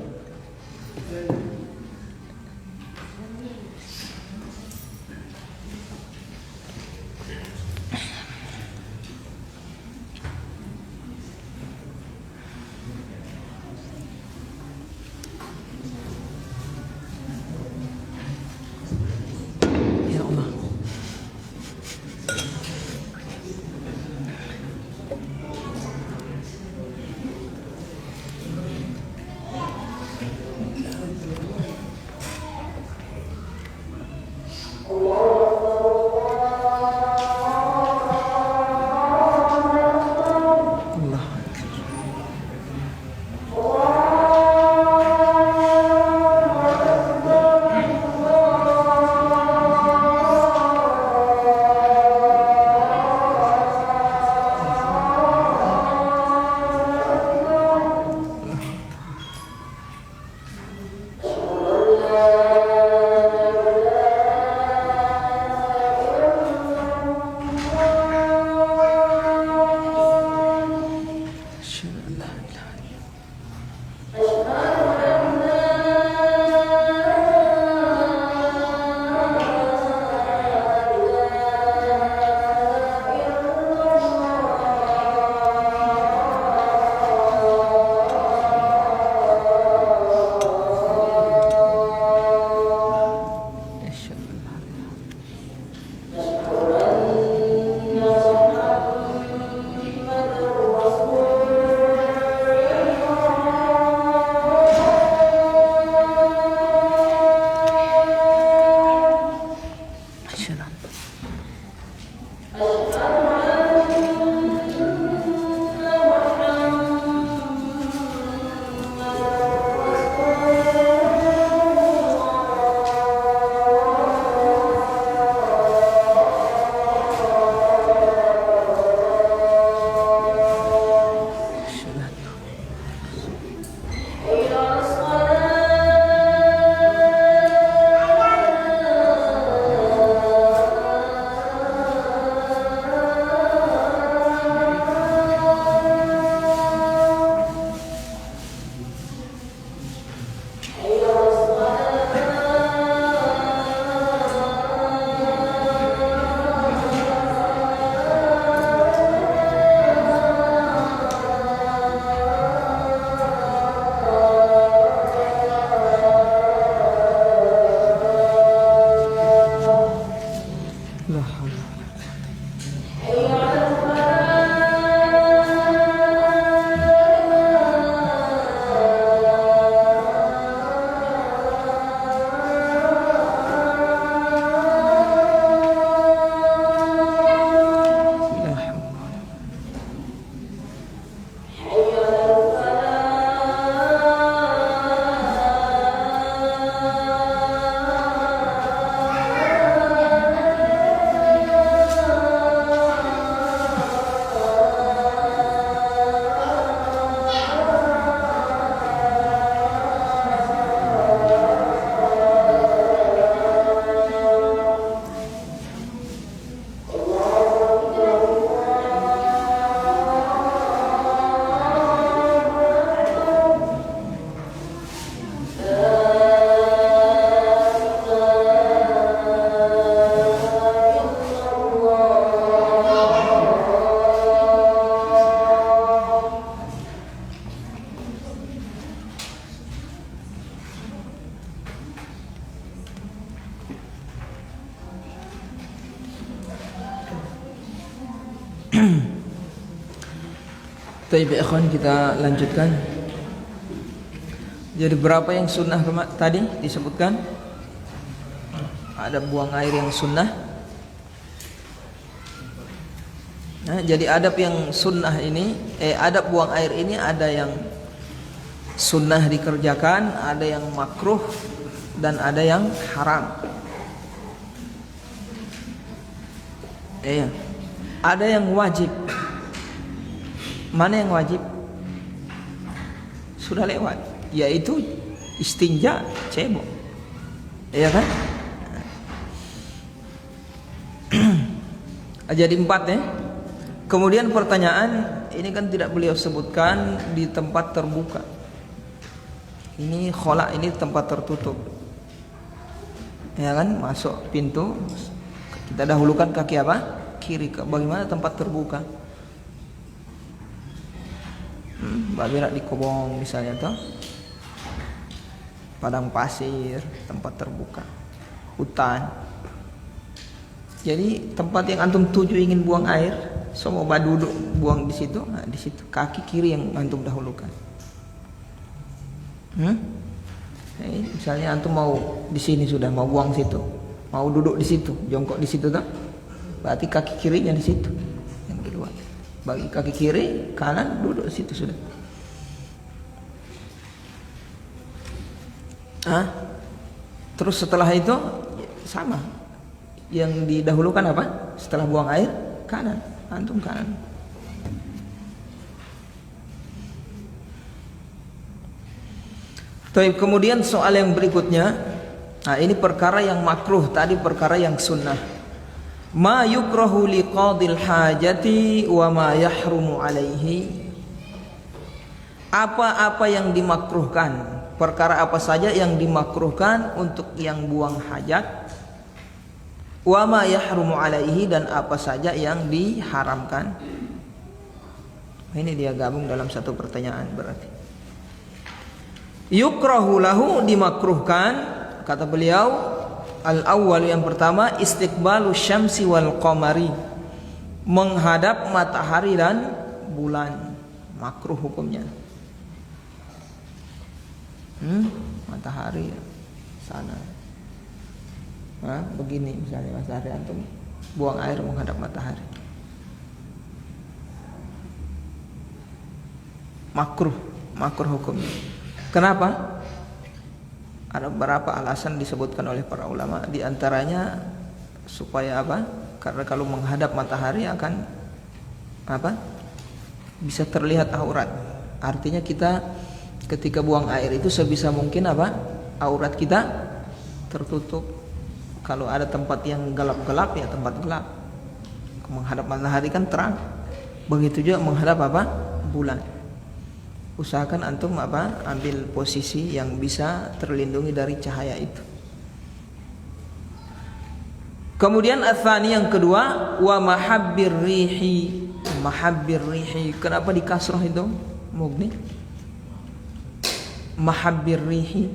Baik, ikhwan, kita lanjutkan. Jadi berapa yang sunnah tadi disebutkan? Ada buang air yang sunnah. Nah, jadi adab yang sunnah ini, adab buang air ini ada yang sunnah dikerjakan, ada yang makruh, dan ada yang haram. Ada yang wajib. Mana yang wajib? Sudah lewat, yaitu istinja cebok. Iya kan? Jadi 4 ya. Kemudian pertanyaan, ini kan tidak beliau sebutkan di tempat terbuka. Ini khola, ini tempat tertutup. Ya kan? Masuk pintu, kita dahulukan kaki apa? Kiri. Bagaimana tempat terbuka? Berak di kobong misalnya, toh padang pasir, tempat terbuka, hutan. Jadi tempat yang antum tuju ingin buang air, semua duduk buang di situ. Nah, di situ kaki kiri yang antum dahulukan. misalnya antum mau di sini sudah mau buang situ, mau duduk di situ, jongkok di situ tak? Berarti kaki kirinya di situ, yang kedua. Bagi kaki kiri, kanan duduk di situ sudah. Terus setelah itu sama. Yang didahulukan apa? Setelah buang air, kanan, antum kanan. Kemudian soal yang berikutnya, ini perkara yang makruh, tadi perkara yang sunnah. Ma yukrahu liqadil hajati wa ma yahrumu alaihi. Apa-apa yang dimakruhkan, perkara apa saja yang dimakruhkan untuk yang buang hajat, wa ma yahrumu alaihi, dan apa saja yang diharamkan. Ini dia gabung dalam satu pertanyaan berarti. Yukrahu lahu, dimakruhkan, kata beliau, al-awwal, yang pertama, istiqbalu syamsi wal qamari, menghadap matahari dan bulan, makruh hukumnya. Matahari sana, begini misalnya matahari, antum buang air menghadap matahari, makruh hukumnya. Kenapa? Ada beberapa alasan disebutkan oleh para ulama. Di antaranya supaya apa? Karena kalau menghadap matahari akan apa? Bisa terlihat aurat. Artinya kita ketika buang air itu sebisa mungkin apa? Aurat kita tertutup. Kalau ada tempat yang gelap-gelap, ya tempat gelap. Menghadap matahari kan terang. Begitu juga menghadap apa? Bulan. Usahakan antum apa? Ambil posisi yang bisa terlindungi dari cahaya itu. Kemudian atsani, yang kedua, wa mahabbir rihi. Mahabbir rihi, kenapa di kasrah itu? Mugni. Mahabbir rihi.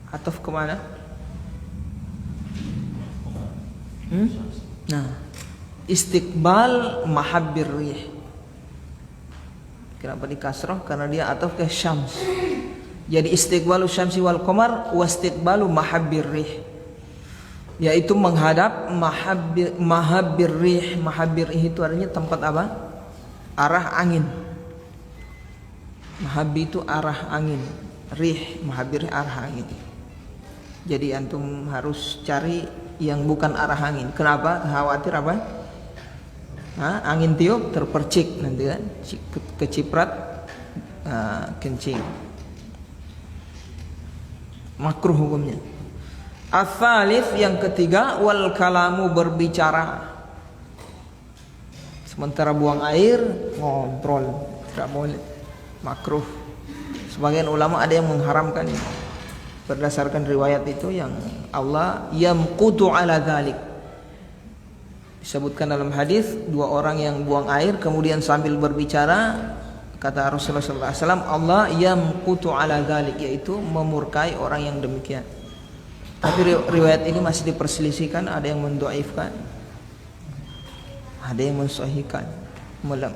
Ataf kemana? Nah, istiqbal mahabbir rih. Kenapa di kasrah? Karena dia ataf ke syams. Jadi istiqbalu syamsi wal qamar wa istiqbalu mahabbir rih, yaitu menghadap mahabbir rih. Mahabbir rih itu artinya tempat apa? Arah angin. Mahabbi itu arah angin, rih, mahabbir arah angin. Jadi antum harus cari yang bukan arah angin. Kenapa? Khawatir apa? Angin tiup terpercik nanti kan, keciprat, kencing. Makruh hukumnya. Ats-tsalits, yang ketiga, wal kalamu, berbicara. Sementara buang air ngobrol, tidak boleh, makruh. Sebagian ulama ada yang mengharamkan ini berdasarkan riwayat itu, yang Allah yamqutu ala dzalik. Disebutkan dalam hadis, dua orang yang buang air kemudian sambil berbicara, kata Rasulullah SAW, Allah yamqutu ala dzalik, yaitu memurkai orang yang demikian. Tapi riwayat ini masih diperselisihkan, ada yang mendhaifkan, ada yang mensahihkan,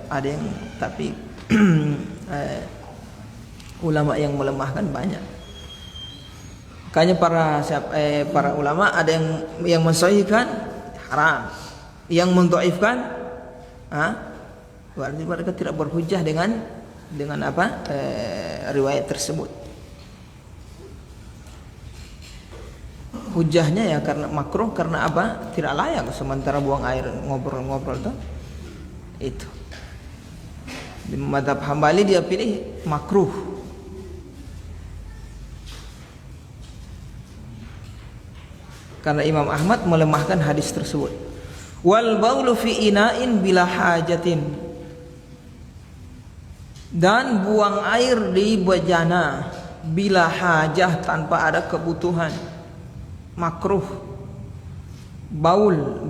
ada yang tapi ulama yang melemahkan banyak. Makanya para ulama ada yang mensahihkan haram, yang mendhaifkan berarti mereka tidak berhujjah dengan apa riwayat tersebut. Hujahnya ya karena makruh, karena apa? Tidak layak sementara buang air ngobrol-ngobrol tuh. Itu. Di mazhab Hambali dia pilih makruh. Karena Imam Ahmad melemahkan hadis tersebut. Wal baulu fi ina'in bila hajatin. Dan buang air di bejana bila hajah, tanpa ada kebutuhan, makruh. Baul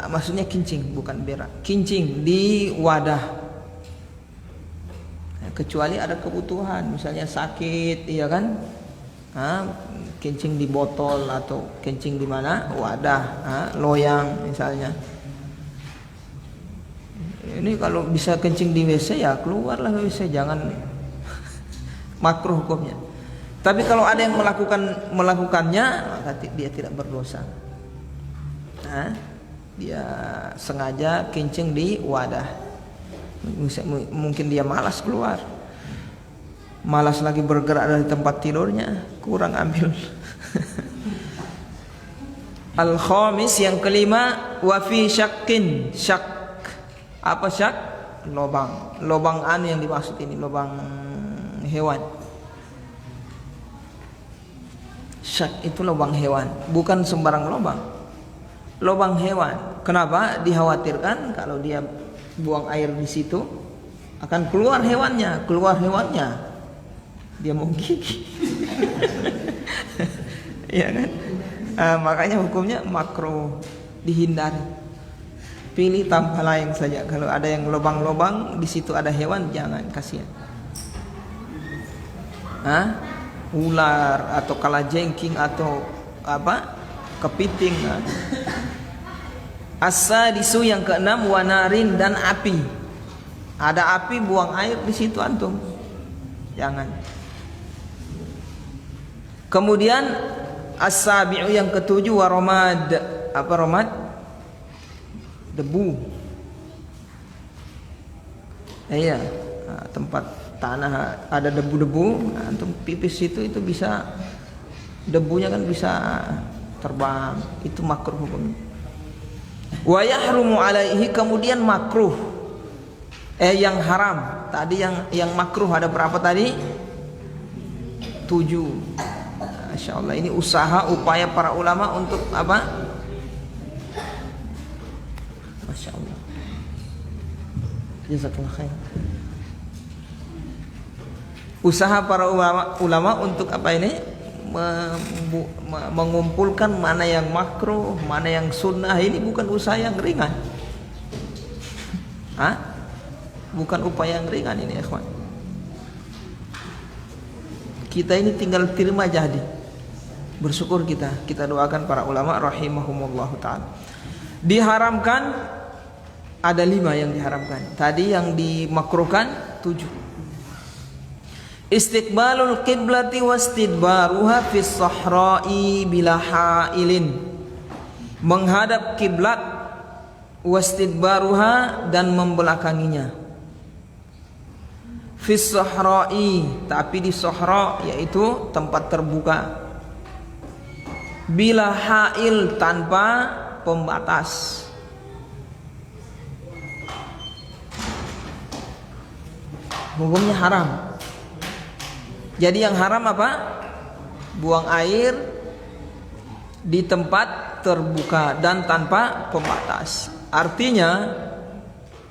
maksudnya kincing, bukan berak. Kincing di wadah, kecuali ada kebutuhan, misalnya sakit, iya kan? Kencing di botol atau kencing di mana? Wadah, loyang misalnya. Ini kalau bisa kencing di WC ya keluarlah ke WC, jangan makruh hukumnya. Tapi kalau ada yang melakukannya maka dia tidak berdosa. Nah, dia sengaja kencing di wadah. Mungkin dia malas keluar, malas lagi bergerak dari tempat tidurnya, kurang ambil. Al-khamis, yang kelima, wa fi syakkin. Syak, apa syak? Lobang. Lobang yang dimaksud ini lobang hewan. Syak itu lobang hewan, bukan sembarang lobang. Lobang hewan. Kenapa? Dikhawatirkan kalau dia buang air di situ akan keluar hewannya, dia mau gigi. Ya kan? Makanya hukumnya makruh, dihindari. Pilih tanpa lain saja. Kalau ada yang lubang-lubang di situ ada hewan, jangan, kasihan. Ular atau kalajengking atau apa? Kepiting. As-sadisu, yang keenam, wanarin, dan api. Ada api, buang air di situ antum, jangan. Kemudian as-sabi'u, yang ketujuh, waromad. Apa romad? Debu. Iya, tempat tanah ada debu-debu, antum pipis itu bisa, debunya kan bisa terbang, itu makruh hukumnya. Wa yahrumu alaihi, kemudian makruh, yang haram. Tadi yang makruh ada berapa tadi? 7. Masya Allah, ini usaha upaya para ulama untuk apa? Masya Allah, jazakallah khair. Usaha para ulama untuk apa ini? Mengumpulkan mana yang makruh, mana yang sunnah. Ini bukan usaha yang ringan. Bukan upaya yang ringan ini, ikhwan. Kita ini tinggal terima jadi. Bersyukur kita doakan para ulama rahimahumullah ta'ala. Diharamkan ada 5 yang diharamkan. Tadi yang dimakruhkan 7. Istiqbalul qiblati wastidbaruha fis sahra'i bila ha'ilin. Menghadap kiblat, wastidbaruha, dan membelakanginya. Fis sahra'i, tapi di sahra, yaitu tempat terbuka. Bila ha'il, tanpa pembatas. Hukumnya haram. Jadi yang haram apa? Buang air di tempat terbuka dan tanpa pembatas. Artinya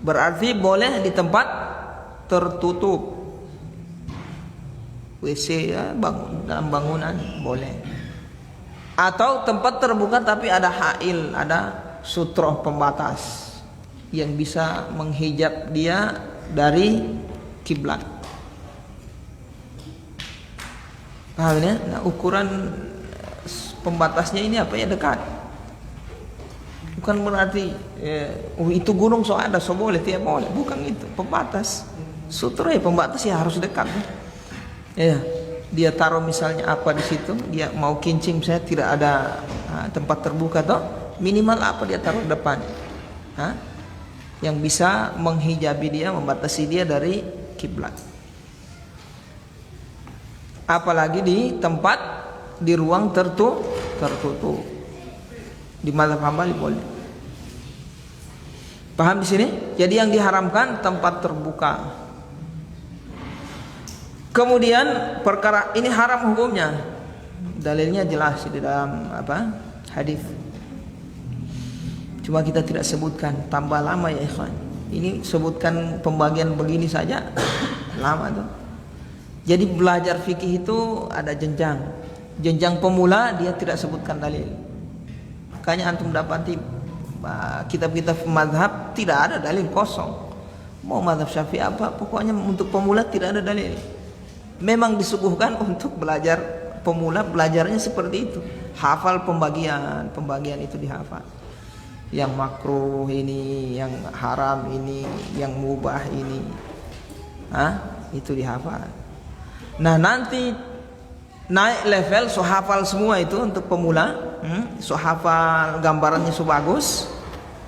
berarti boleh di tempat tertutup. WC ya, dalam bangunan boleh. Atau tempat terbuka tapi ada ha'il, ada sutroh pembatas yang bisa menghijab dia dari kiblat. Paham ya? Nah, ukuran pembatasnya ini apa ya? Dekat. Bukan berarti itu gunung so ada, so boleh, tidak boleh. Bukan itu, pembatas. Sutroh ya, pembatas ya harus dekat. Ya. Dia taruh misalnya apa di situ, dia mau kincing, saya tidak ada tempat terbuka toh, minimal apa dia taruh depan, yang bisa menghijabi dia, membatasi dia dari kiblat. Apalagi di tempat, di ruang tertutup. Di mazhab Hambali boleh. Paham di sini? Jadi yang diharamkan tempat terbuka. Kemudian perkara ini haram hukumnya. Dalilnya jelas di dalam hadis. Cuma kita tidak sebutkan, tambah lama ya ikhwan. Ini sebutkan pembagian begini saja lama tuh. Jadi belajar fikih itu ada jenjang. Jenjang pemula dia tidak sebutkan dalil. Makanya antum dapati kitab-kitab mazhab tidak ada dalil, kosong. Mau mazhab Syafi'i apa, pokoknya untuk pemula tidak ada dalil. Memang disuguhkan untuk belajar pemula, belajarnya seperti itu. Hafal pembagian itu dihafal. yang makruh ini, yang haram ini, yang mubah ini. Itu dihafal. Nah, nanti naik level so hafal semua itu untuk pemula, so hafal gambarannya so bagus,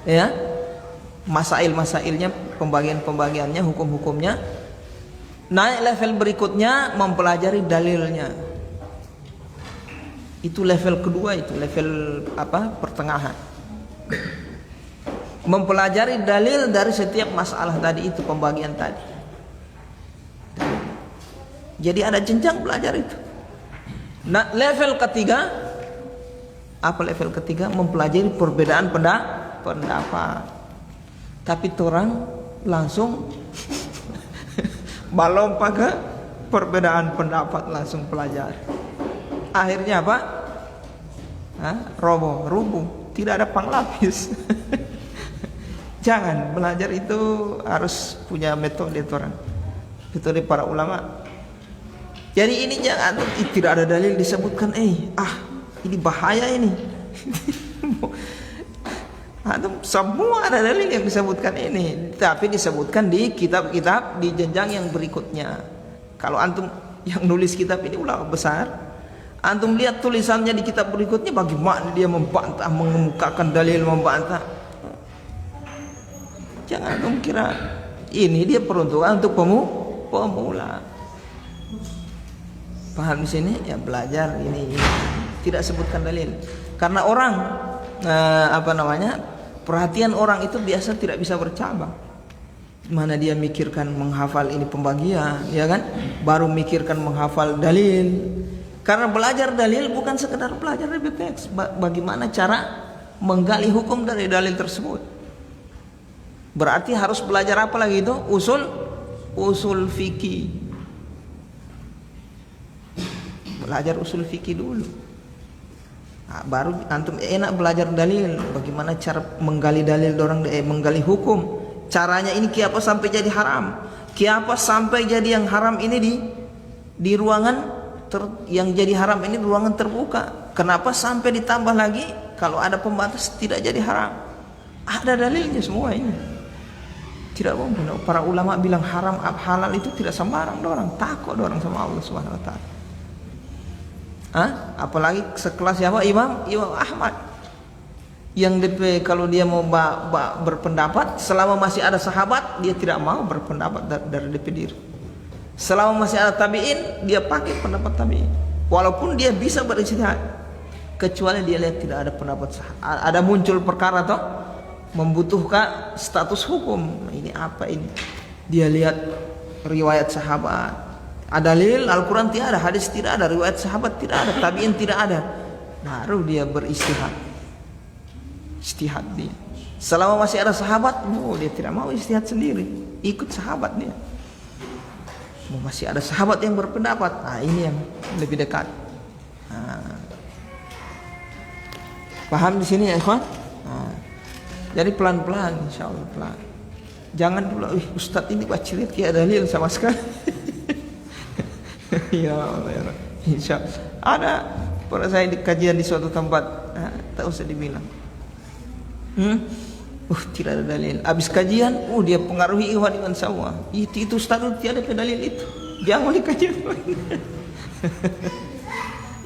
ya. Masail-masailnya, pembagian-pembagiannya, hukum-hukumnya. Naik level berikutnya mempelajari dalilnya. Itu level kedua, itu level pertengahan. Mempelajari dalil dari setiap masalah tadi, itu pembagian tadi. Jadi ada jenjang belajar itu. Nah, level ketiga, apa level ketiga? Mempelajari perbedaan pendapat. Tapi orang langsung melompat ke perbedaan pendapat, langsung pelajari. Akhirnya apa? Rubuh. Tidak ada penglapis. Jangan, belajar itu harus punya metode orang. Metode para ulama. Jadi ini jangan, tidak ada dalil disebutkan, ini bahaya ini. Semua ada dalil yang disebutkan ini, tapi disebutkan di kitab-kitab di jenjang yang berikutnya. Kalau antum yang nulis kitab ini ulama besar, antum lihat tulisannya di kitab berikutnya, bagaimana dia membantah, mengemukakan dalil, membantah. Jangan antum kira ini dia peruntukan untuk pemula. Paham di sini? Ya belajar ini. Tidak sebutkan dalil. Karena orang perhatian orang itu biasa tidak bisa bercabang. Mana dia mikirkan menghafal ini pembagian, ya kan? Baru mikirkan menghafal dalil. Karena belajar dalil bukan sekedar belajar dari teks, bagaimana cara menggali hukum dari dalil tersebut. Berarti harus belajar apa lagi itu? Usul fikih. Belajar usul fikih dulu. Baru antum enak belajar dalil, bagaimana cara menggali dalil menggali hukum. Caranya ini kiapa sampai jadi haram, kiapa sampai jadi yang haram ini di ruangan yang jadi haram ini di ruangan terbuka. Kenapa sampai ditambah lagi kalau ada pembatas tidak jadi haram? Ada dalilnya semua ini. Tidak mungkin para ulama bilang haram halal itu tidak sembarang, orang takut orang sama Allah Subhanahu wa taala. Apalagi sekelas siapa? Imam Ahmad yang kalau dia mau berpendapat, selama masih ada sahabat dia tidak mau berpendapat dari DP diri. Selama masih ada tabi'in dia pakai pendapat tabi'in, walaupun dia bisa berijtihad, kecuali dia lihat tidak ada pendapat, ada muncul perkara atau membutuhkan status hukum. Ini apa ini? Dia lihat riwayat sahabat, ada dalil Al-Quran tidak ada, hadis tidak ada, riwayat sahabat tidak ada, tabi'in tidak ada, baru dia beristihad. Istihad dia. Selama masih ada sahabat, dia tidak mau istihad sendiri, ikut sahabat dia. Masih ada sahabat yang berpendapat, ini yang lebih dekat. Paham di sini ya, ikhwan? Jadi pelan-pelan, insyaallah pelan. Jangan dulu, Ustadz ini baca lihat kayak dalil sama sekali. Ya Allah, ya Allah. Insyaallah. Ada pernah saya di kajian di suatu tempat, tak usah dibilang. Tidak ada dalil. Habis kajian, dia pengaruhi ikhwan semua. Itu Ustaz tiada dalil itu. Jangan dikaji.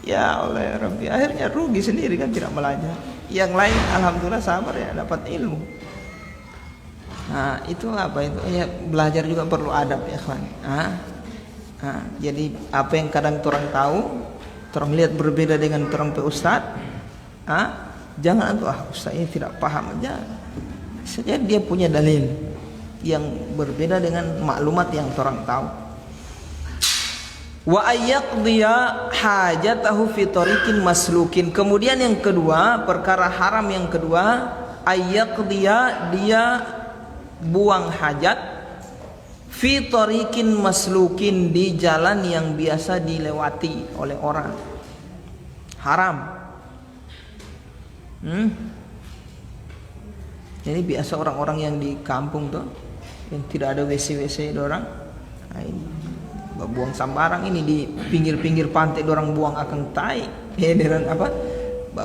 Ya Allah ya Rabbi. Akhirnya rugi sendiri kan tidak belajar. Yang lain alhamdulillah sabar ya dapat ilmu. Itu apa itu? Ya belajar juga perlu adab ya ikhwan. Jadi apa yang kadang orang tahu, orang lihat berbeda dengan orang pe ustaz, jangan ustaz ini tidak paham aja. Saja dia punya dalil yang berbeda dengan maklumat yang orang tahu. Wa ayyaqdiya hajatahu fi tariqin maslukin. Kemudian yang kedua, perkara haram yang kedua, ayyaqdiya dia buang hajat fi tariqin maslukin di jalan yang biasa dilewati oleh orang. Haram. Jadi biasa orang-orang yang di kampung tuh yang tidak ada WC dorang, ini buang sembarang ini di pinggir-pinggir pantai dorang buang akang tai,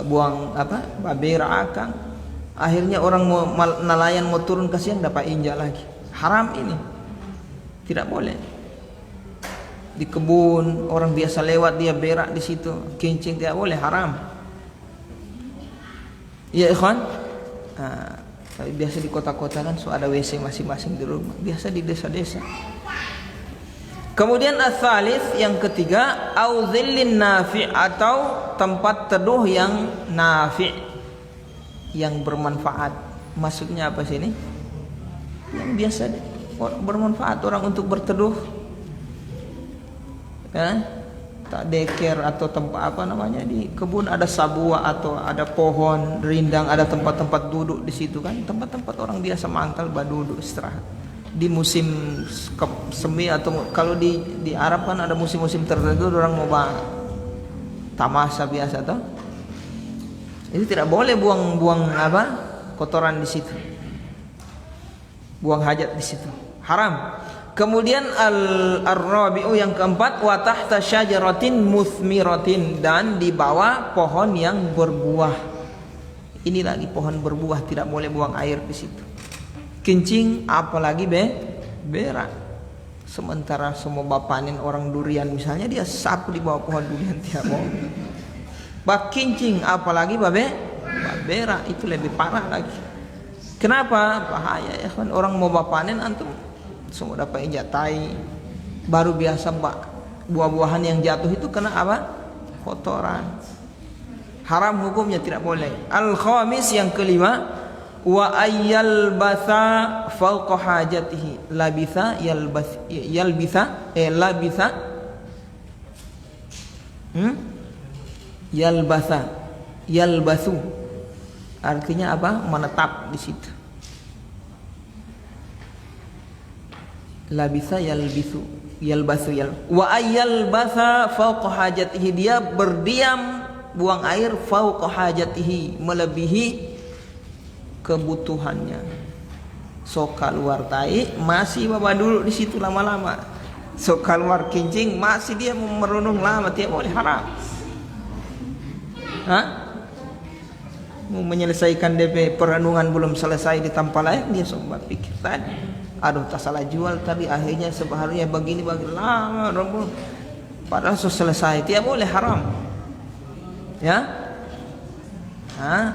buang babera akang. Akhirnya orang nelayan mau turun ke siang dapat injak lagi. Haram ini. Tidak boleh. Di kebun orang biasa lewat dia berak di situ, kencing tidak boleh, haram. Ya ikhwan. Tapi biasa di kota-kota kan so ada WC masing-masing di rumah. Biasa di desa-desa. Kemudian ats-tsalits yang ketiga, au dzillin nafi' atau tempat teduh yang nafi', yang bermanfaat. Maksudnya apa sih ini? Yang biasa bermanfaat orang untuk berteduh. Ya, tak deker atau tempat apa namanya di kebun ada sabua atau ada pohon rindang, ada tempat-tempat duduk di situ kan, tempat-tempat orang biasa mangkal duduk istirahat. Di musim semi atau kalau di Arab kan ada musim-musim tertentu orang mau tamasa biasa toh. Itu tidak boleh buang-buang apa kotoran di situ. Buang hajat di situ. Haram. Kemudian ar-rabi'u yang keempat, wa tahta syajaratin muthmiratin, dan di bawah pohon yang berbuah. Ini lagi pohon berbuah tidak boleh buang air di situ. Kencing apalagi berak. Sementara semua bapanin orang durian misalnya dia sapu di bawah pohon durian tidak mau. Bak kencing apalagi berak itu lebih parah lagi. Kenapa? Bahaya ya kan, orang mau bapanin antum semua dapat injak tai. Baru biasa buah-buahan yang jatuh itu kena apa? Kotoran. Haram hukumnya, tidak boleh. Al-khamis yang kelima, wa ayyal batha fawqa hajatihi. Labitha yalbitha labitha yalbathu. Artinya apa? Menetap di situ. Labitha yalbathu wa ayyalbatha fawqa hajatihi, dia berdiam buang air fawqa hajatihi, melebihi kebutuhannya. So keluar tai masih bawa dulu di situ lama-lama. So keluar kencing masih dia merenung lama, tidak boleh, haram. Mau menyelesaikan DP perenungan belum selesai di tanpa layak, dia sempat pikir tadi, aduh tak salah jual tadi, akhirnya sebenarnya begini lama padahal sudah selesai, tidak boleh, haram. Ya,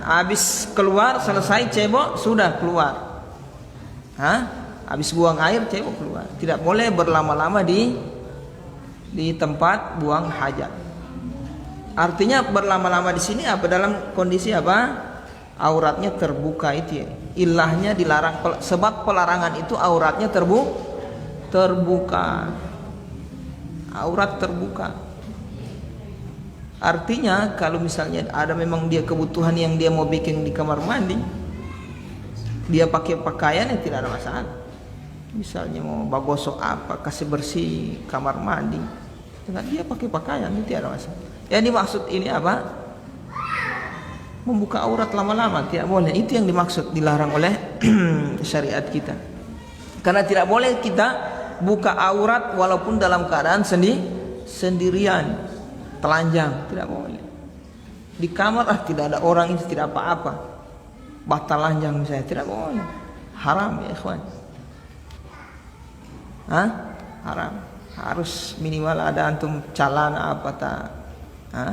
habis keluar selesai cebok sudah keluar, habis buang air cebok keluar, tidak boleh berlama-lama di tempat buang hajat. Artinya berlama-lama di sini apa, dalam kondisi apa? Auratnya terbuka, itu ya. Ilahnya dilarang, sebab pelarangan itu auratnya terbuka. Aurat terbuka. Artinya kalau misalnya ada memang dia kebutuhan yang dia mau bikin di kamar mandi, dia pakai pakaian ya tidak ada masalah. Misalnya mau bagosok apa, kasih bersih kamar mandi, dengan dia pakai pakaian itu tidak ada masalah. Yang dimaksud ini apa? Membuka aurat lama-lama tidak boleh. Itu yang dimaksud, dilarang oleh syariat kita. Karena tidak boleh kita buka aurat walaupun dalam keadaan sendirian, telanjang, tidak boleh. Di kamar tidak ada orang, itu tidak apa-apa. Telanjang misalnya tidak boleh. Haram ya ikhwan. Haram. Harus minimal ada antum celana apa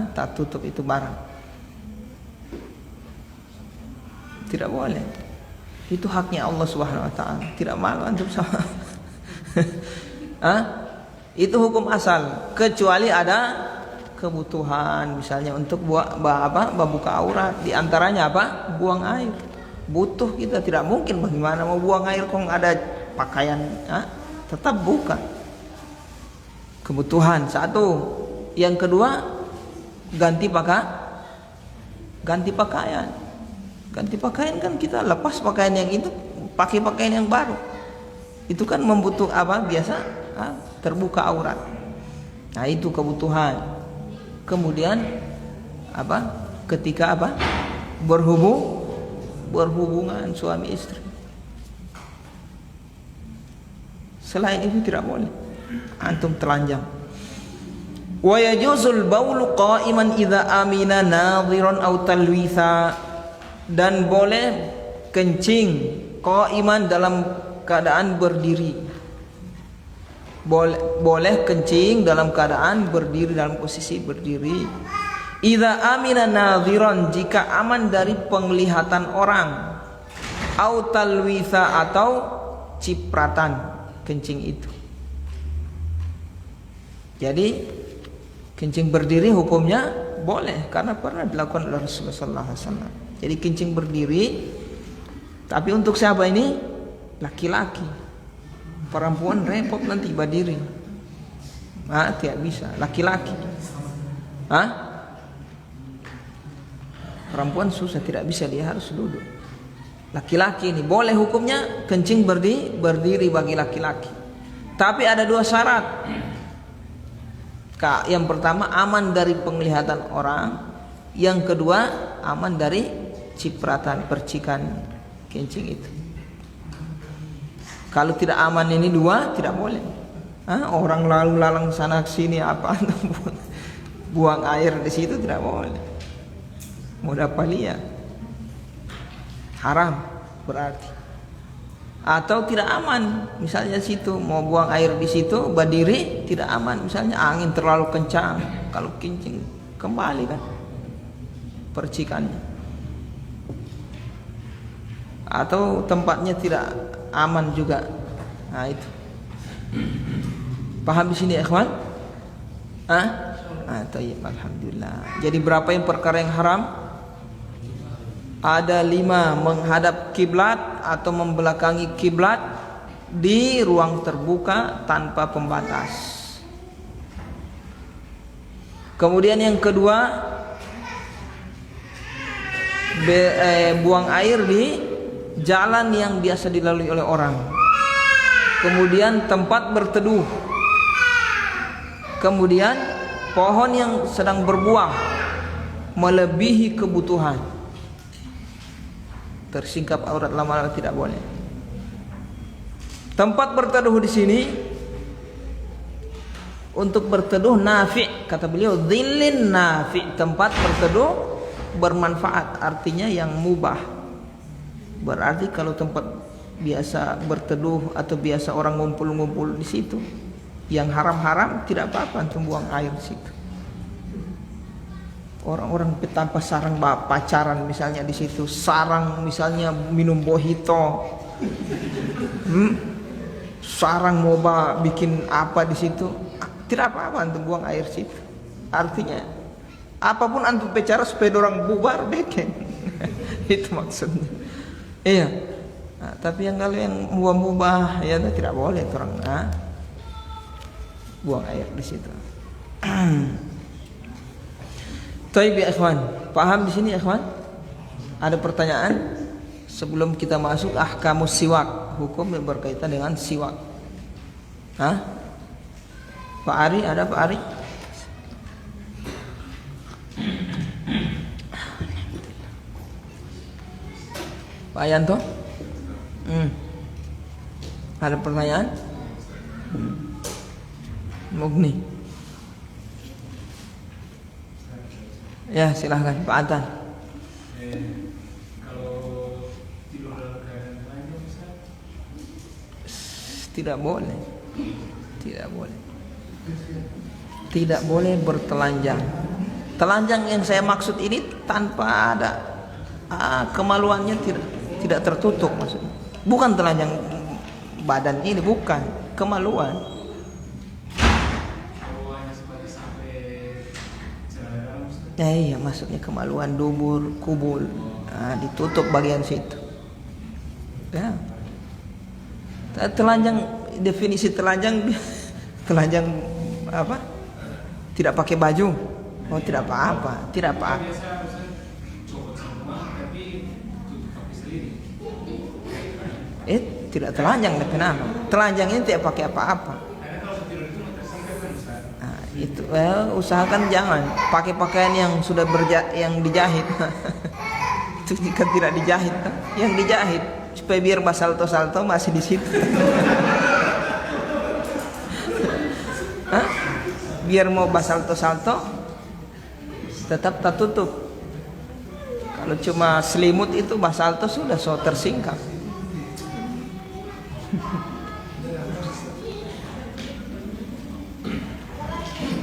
tak tutup itu barang. Tidak boleh. Itu haknya Allah Subhanahu wa taala. Tidak malu antum sama. Itu hukum asal, kecuali ada kebutuhan misalnya untuk buka aurat, di antaranya apa? Buang air. Butuh kita, tidak mungkin bagaimana mau buang air kok ada pakaian, tetap buka. Kebutuhan satu. Yang kedua, ganti pakaian. Ganti pakaian kan kita lepas pakaian yang itu, pakai pakaian yang baru. Itu kan membutuhkan apa? Biasa terbuka aurat. Nah, itu kebutuhan. Kemudian apa? Ketika apa? Berhubungan suami istri. Selain itu tidak boleh antum telanjang. Wa yajuzul baulu qa'iman idza amina nadhiran aw talwitha, dan boleh kencing qaiman dalam keadaan berdiri. Boleh kencing dalam keadaan berdiri, dalam posisi berdiri. Idza amina nadhiran, jika aman dari penglihatan orang. Au talwitha, atau cipratan kencing itu. Jadi kencing berdiri hukumnya boleh karena pernah dilakukan oleh Rasulullah sallallahu alaihi wasallam. Jadi kencing berdiri, tapi untuk siapa ini? Laki-laki. Perempuan repot nanti berdiri. Tidak bisa. Laki-laki. Perempuan susah, tidak bisa, dia harus duduk. Laki-laki ini boleh hukumnya kencing berdiri bagi laki-laki. Tapi ada 2 syarat. Yang pertama aman dari penglihatan orang. Yang kedua aman dari cipratan, percikan kencing itu. Kalau tidak aman ini 2, tidak boleh. Orang lalu lalang sana sini apa buang air di situ tidak boleh. Mudah lihat. Haram berarti. Atau tidak aman, misalnya situ mau buang air di situ berdiri tidak aman, misalnya angin terlalu kencang, kalau kencing kembali kan percikannya. Atau tempatnya tidak aman juga. Nah itu. Paham di sini ya, ikhwan? Tayyib, alhamdulillah. Jadi berapa yang perkara yang haram? Ada 5, menghadap kiblat atau membelakangi kiblat di ruang terbuka tanpa pembatas. Kemudian yang kedua, buang air di jalan yang biasa dilalui oleh orang. Kemudian tempat berteduh. Kemudian pohon yang sedang berbuah melebihi kebutuhan. Tersingkap aurat lama-lama tidak boleh. Tempat berteduh di sini untuk berteduh nafi', kata beliau, dhillin nafi', tempat berteduh bermanfaat, artinya yang mubah. Berarti kalau tempat biasa berteduh atau biasa orang ngumpul-ngumpul di situ, yang haram-haram tidak apa-apa untuk buang air di situ. Orang-orang tanpa sarang pacaran misalnya di situ, sarang misalnya minum mojito, sarang moba bikin apa di situ, tidak apa-apa untuk buang air situ. Artinya apapun antum bicara supaya orang bubar beken. Itu maksudnya. Iya. Tapi yang kalau yang mubah ya tidak boleh orang buang air di situ. Baik ya ikhwan, paham di sini ikhwan? Ada pertanyaan sebelum kita masuk ahkamus siwak, hukum yang berkaitan dengan siwak. Pak Ari, ada Pak Ari? Pak Yanto? Ada pertanyaan? Mugni. Ya silahkan Pak Atan. Kalau tidur dalam keadaan telanjang bisa? Tidak boleh. Tidak boleh. Tidak boleh bertelanjang. Telanjang yang saya maksud ini tanpa ada kemaluannya, tidak tertutup maksudnya. Bukan telanjang badan ini, bukan kemaluan. Ya iya, maksudnya kemaluan dubur, kubul, ditutup bagian situ. Ya. Telanjang, definisi telanjang, telanjang apa? Tidak pakai baju. Oh tidak apa-apa, tidak apa-apa. Tidak telanjang, kenapa? Telanjang ini tidak pakai apa-apa. Itu usahakan jangan pakai pakaian yang sudah yang dijahit. Itu jika tidak dijahit, yang dijahit supaya biar basalto-salto masih di situ. Biar mau basalto-salto tetap tertutup. Kalau cuma selimut itu basal tuh sudah so tersingkap.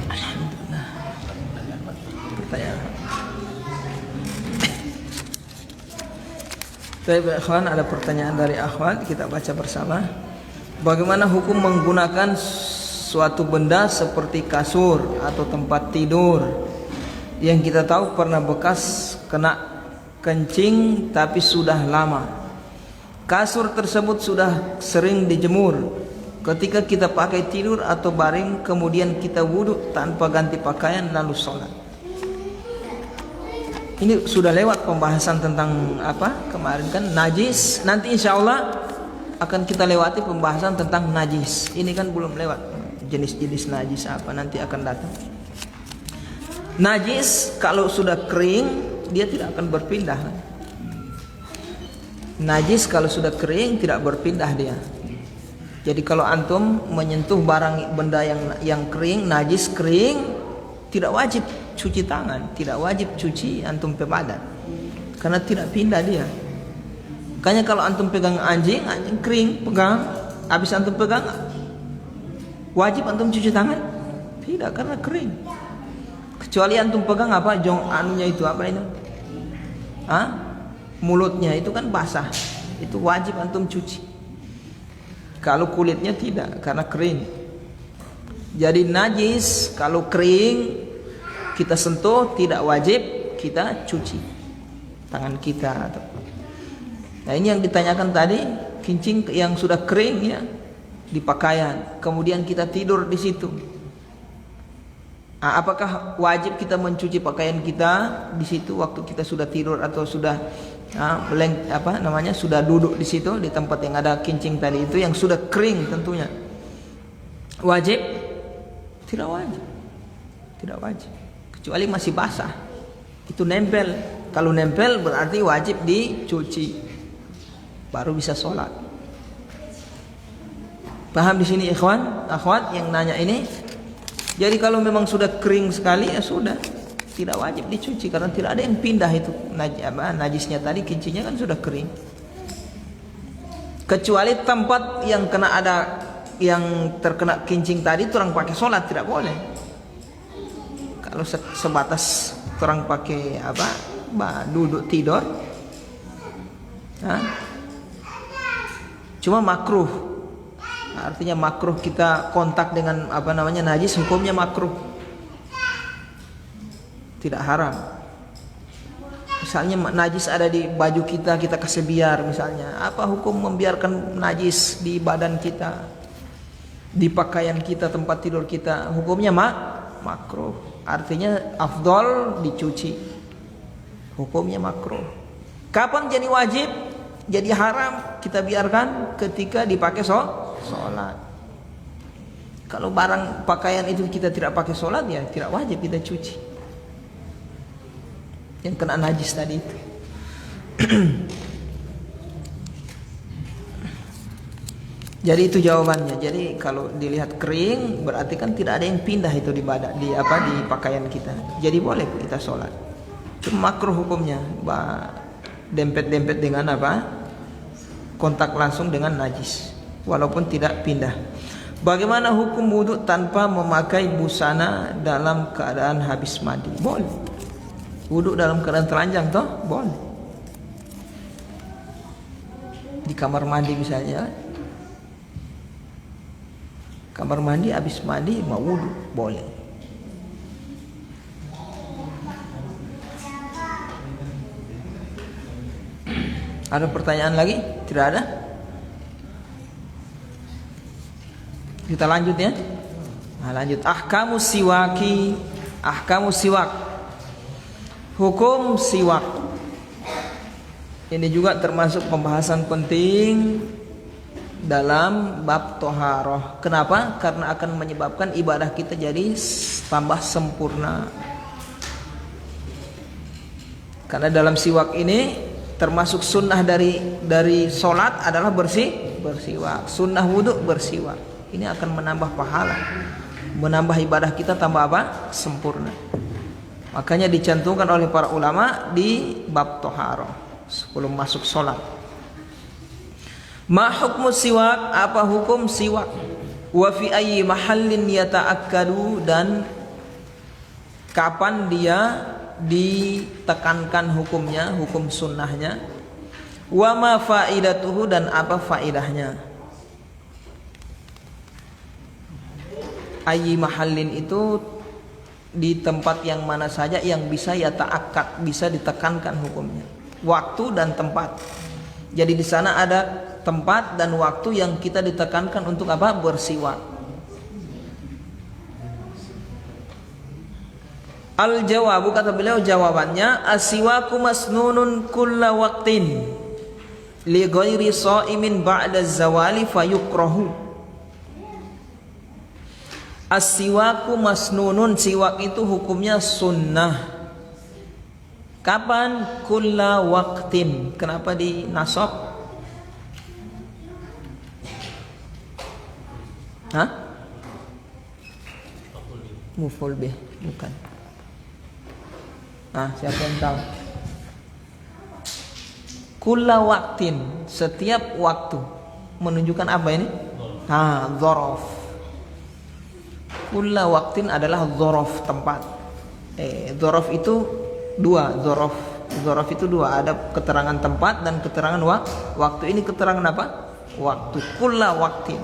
Alhamdulillah. Pertanyaan. Baik, akhwan, ada pertanyaan dari akhwat, kita baca bersama. Bagaimana hukum menggunakan suatu benda seperti kasur atau tempat tidur yang kita tahu pernah bekas kena kencing tapi sudah lama. Kasur tersebut sudah sering dijemur. Ketika kita pakai tidur atau baring, kemudian kita wudhu tanpa ganti pakaian lalu sholat. Ini sudah lewat pembahasan tentang apa kemarin kan, najis. Nanti insya Allah akan kita lewati pembahasan tentang najis. Ini kan belum lewat, jenis-jenis najis apa nanti akan datang. Najis kalau sudah kering dia tidak akan berpindah. Najis kalau sudah kering tidak berpindah dia. Jadi kalau antum menyentuh barang benda yang kering, najis kering, tidak wajib cuci tangan, tidak wajib cuci antum pe badan, karena tidak pindah dia. Makanya kalau antum pegang anjing kering, pegang, habis antum pegang, wajib antum cuci tangan? Tidak, karena kering. Kecuali antum pegang apa, jong anunya itu apa ini? Mulutnya itu kan basah, itu wajib antum cuci. Kalau kulitnya tidak, karena kering. Jadi najis kalau kering kita sentuh tidak wajib kita cuci tangan kita. Nah ini yang ditanyakan tadi, kincing yang sudah kering ya di pakaian, kemudian kita tidur di situ. Apakah wajib kita mencuci pakaian kita di situ waktu kita sudah tidur atau sudah sudah duduk di situ di tempat yang ada kincing tadi itu yang sudah kering tentunya? Wajib? Tidak wajib. Tidak wajib. Kecuali masih basah. Itu nempel. Kalau nempel berarti wajib dicuci. Baru bisa sholat. Paham di sini ikhwan, akhwat yang nanya ini? Jadi kalau memang sudah kering sekali ya sudah, tidak wajib dicuci karena tidak ada yang pindah itu najisnya tadi, kincingnya kan sudah kering. Kecuali tempat yang yang terkena kincing tadi orang pakai sholat tidak boleh. Kalau sebatas orang pakai duduk tidur, cuma makruh. Artinya makruh kita kontak dengan najis, hukumnya makruh, tidak haram. Misalnya najis ada di baju kita, kita kasih biar misalnya, apa hukum membiarkan najis di badan kita, di pakaian kita, tempat tidur kita? Hukumnya makruh. Artinya afdol dicuci, hukumnya makruh. Kapan jadi wajib, jadi haram kita biarkan? Ketika dipakai sholat. Kalau barang pakaian itu kita tidak pakai sholat ya tidak wajib kita cuci, yang kena najis tadi itu. Jadi itu jawabannya. Jadi kalau dilihat kering berarti kan tidak ada yang pindah itu di badan, di pakaian kita. Jadi boleh kita sholat. Cuma makruh hukumnya, dempet-dempet dengan kontak langsung dengan najis, walaupun tidak pindah. Bagaimana hukum wudhu tanpa memakai busana dalam keadaan habis mandi? Boleh. Wudhu dalam keadaan telanjang toh? Boleh. Di kamar mandi misalnya, kamar mandi habis mandi mau wudhu boleh. Ada pertanyaan lagi? Tidak ada? Kita lanjut ya. Lanjut. Ahkamu siwak. Hukum siwak. Ini juga termasuk pembahasan penting dalam bab toharoh. Kenapa? Karena akan menyebabkan ibadah kita jadi tambah sempurna. Karena dalam siwak ini termasuk sunnah dari sholat adalah bersiwak. Sunnah wudhu bersiwak. Ini akan menambah pahala, menambah ibadah kita tambah sempurna. Makanya dicantumkan oleh para ulama di bab toharoh sebelum masuk sholat. Ma hukmu siwak, apa hukum siwak? Wa fi ayyi mahallin yata'akkadu, dan kapan dia ditekankan hukumnya, hukum sunnahnya. Wa ma faidatuhu, dan apa faidahnya. Ayyi mahallin itu di tempat yang mana saja yang bisa yata'akkad, bisa ditekankan hukumnya. Waktu dan tempat. Jadi di sana ada tempat dan waktu yang kita ditekankan untuk apa? Bersiwak. Al-jawabu, kata beliau jawabannya, as-siwaku masnunun kulla waqtin li ghairi sha'imin ba'da zawali fayukrahu. As-siwaku masnunun, siwak itu hukumnya sunnah. Kapan? Kulla waqtin. Kenapa di nasab? Hah? Muf'ul bih, bukan. Siapa yang tahu? Kulla waqtin, setiap waktu. Menunjukkan apa ini? Dzaraf. Kulla waqtin adalah dzaraf, tempat. Dzaraf itu dua, dzaraf itu dua, ada keterangan tempat dan keterangan waktu. Ini keterangan apa? Waktu. Kulla waqtin.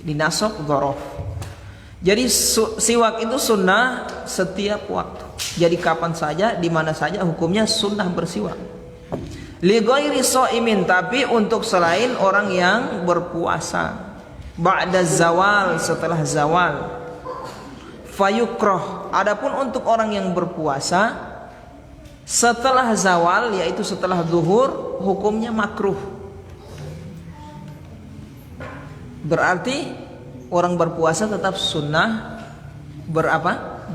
Dinasab dzaraf. Jadi siwak itu sunnah setiap waktu. Jadi kapan saja, di mana saja hukumnya sunnah bersiwak. Li ghairi shaimin, tapi untuk selain orang yang berpuasa. Ba'da zawal, setelah zawal. Fayukrah. Adapun untuk orang yang berpuasa setelah zawal, yaitu setelah zuhur, hukumnya makruh. Berarti orang berpuasa tetap sunnah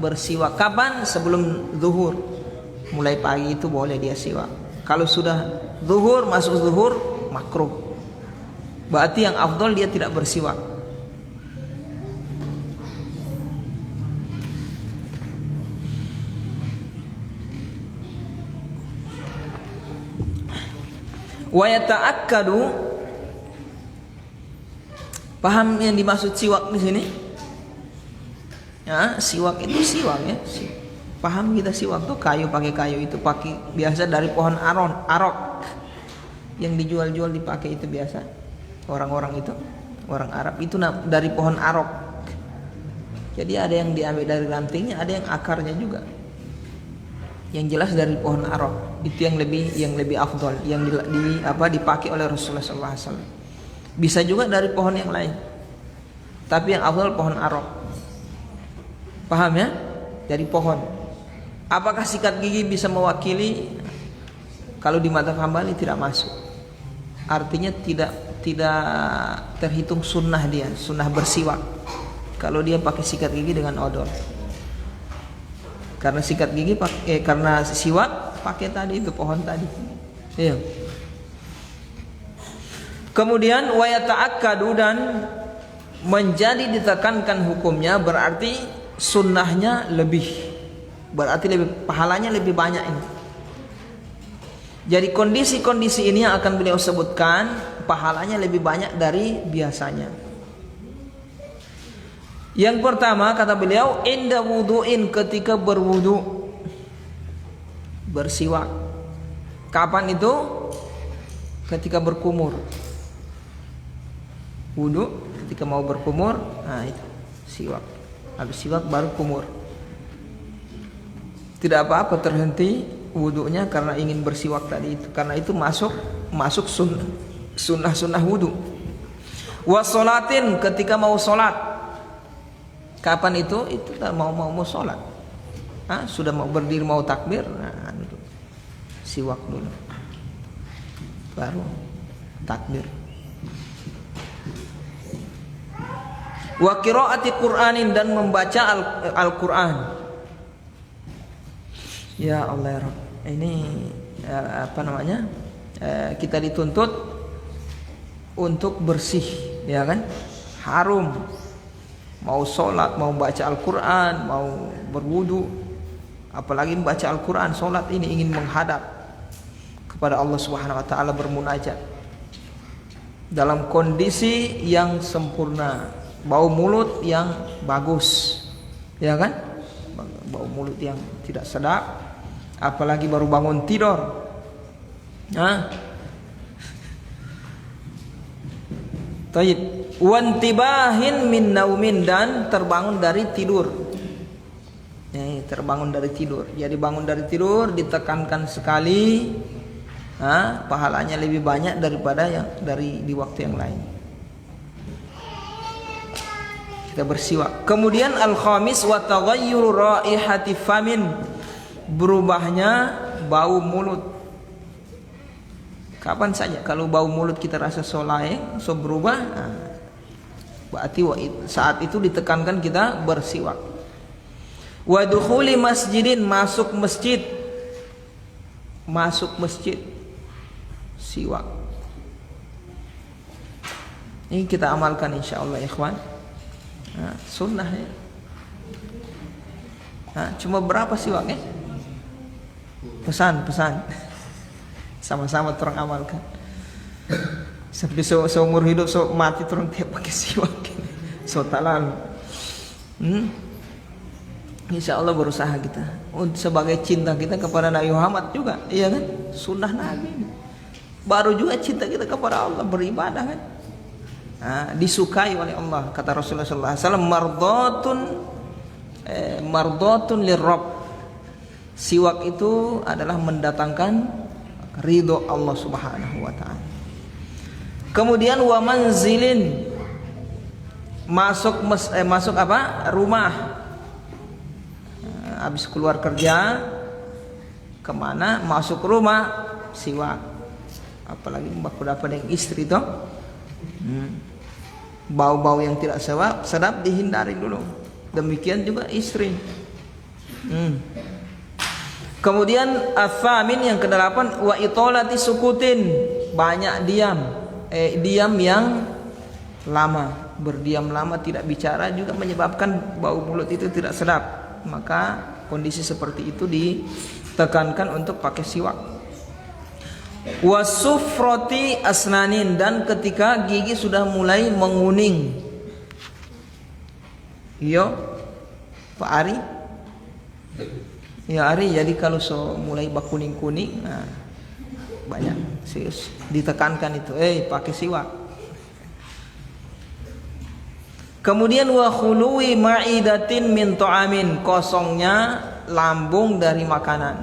bersiwak. Kapan? Sebelum zuhur. Mulai pagi itu boleh dia siwak. Kalau sudah zuhur, masuk zuhur, makruh. Berarti yang afdal dia tidak bersiwak. Wa yata'akkadu, paham yang dimaksud siwak di sini? Ya, siwak itu siwak ya. Paham kita siwak tuh kayu, pakai kayu itu, pakai biasa dari pohon arok yang dijual-jual dipakai itu biasa. Orang-orang itu, orang Arab itu dari pohon arok. Jadi ada yang diambil dari rantingnya, ada yang akarnya juga. Yang jelas dari pohon arok. Itu yang lebih afdol, yang dipakai oleh Rasulullah SAW. Bisa juga dari pohon yang lain. Tapi yang afdal pohon arok. Paham ya? Dari pohon. Apakah sikat gigi bisa mewakili? Kalau di mazhab Hambali tidak masuk. Artinya tidak terhitung sunnah dia, sunnah bersiwak. Kalau dia pakai sikat gigi dengan odol. Karena sikat gigi karena siwak pakai tadi itu pohon tadi. Iya. Kemudian wa yata'akkadu, dan menjadi ditekankan hukumnya berarti sunnahnya lebih, berarti pahalanya lebih banyak ini. Jadi kondisi-kondisi ini yang akan beliau sebutkan, pahalanya lebih banyak dari biasanya. Yang pertama kata beliau, inda wudu'in, ketika berwudu, bersiwak. Kapan itu? Ketika berkumur. Wudu ketika mau berkumur, itu siwak. Habis siwak baru kumur. Tidak apa-apa terhenti wudunya karena ingin bersiwak tadi itu, karena itu masuk sunnah wudu. Wasolatin, ketika mau sholat. Kapan itu? Itu mau sholat. Sudah mau berdiri mau takbir, siwak dulu, baru takbir. Wa qiraati Qur'anin, dan membaca Al-Qur'an. Ya Allah ya Rabb. Ini kita dituntut untuk bersih, ya kan? Harum. Mau sholat, mau baca Al-Quran, mau berwudu, Apalagi membaca Al-Quran, sholat ini ingin menghadap kepada Allah Subhanahu Wa Taala, bermunajat dalam kondisi yang sempurna, bau mulut yang bagus, ya kan? Bau mulut yang tidak sedap, apalagi baru bangun tidur. Taib, wantibahin min naumin, dan terbangun dari tidur. Terbangun dari tidur. Jadi bangun dari tidur ditekankan sekali, pahalanya lebih banyak daripada yang dari di waktu yang lain. Kita bersiwak. Kemudian al-khamis wa taghayyur raihati famin, berubahnya bau mulut. Kapan saja kalau bau mulut kita rasa solaeng, so berubah, berarti saat itu ditekankan kita bersiwak. Wa dukhuli masjidin, masuk masjid. Masuk masjid, siwak. Ini kita amalkan insyaallah ikhwan. Sunnah ya. Cuma berapa siwak ya? Pesan. Sama-sama terang amalkan. Sampai seumur hidup mati terang tiap pakai siwak. So talal. Insya Allah berusaha kita sebagai cinta kita kepada Nabi Muhammad juga, iya kan? Sunnah Nabi. Baru juga cinta kita kepada Allah, beribadah kan? Disukai oleh Allah, kata Rasulullah SAW, mardatun lirrabb. Siwak itu adalah mendatangkan ridho Allah Subhanahu Wa Taala. Kemudian wa manzilin, masuk apa? Rumah. Habis keluar kerja kemana, masuk rumah siwak. Apalagi baku dapat dengan istri toh, bau-bau yang tidak sedap dihindari dulu. Demikian juga istri. Kemudian afamin yang ke-8, wa itolati sukutin, banyak diam. Diam yang lama, berdiam lama tidak bicara juga menyebabkan bau mulut itu tidak sedap. Maka kondisi seperti itu ditekankan untuk pakai siwak. Wasufroti asnanin, dan ketika gigi sudah mulai menguning. Yo, Pak Ari. Ya Ari, jadi kalau mulai kuning-kuning, banyak serius ditekankan itu. Pakai siwak. Kemudian wa khuluwi ma'idatin min ta'amin, kosongnya lambung dari makanan.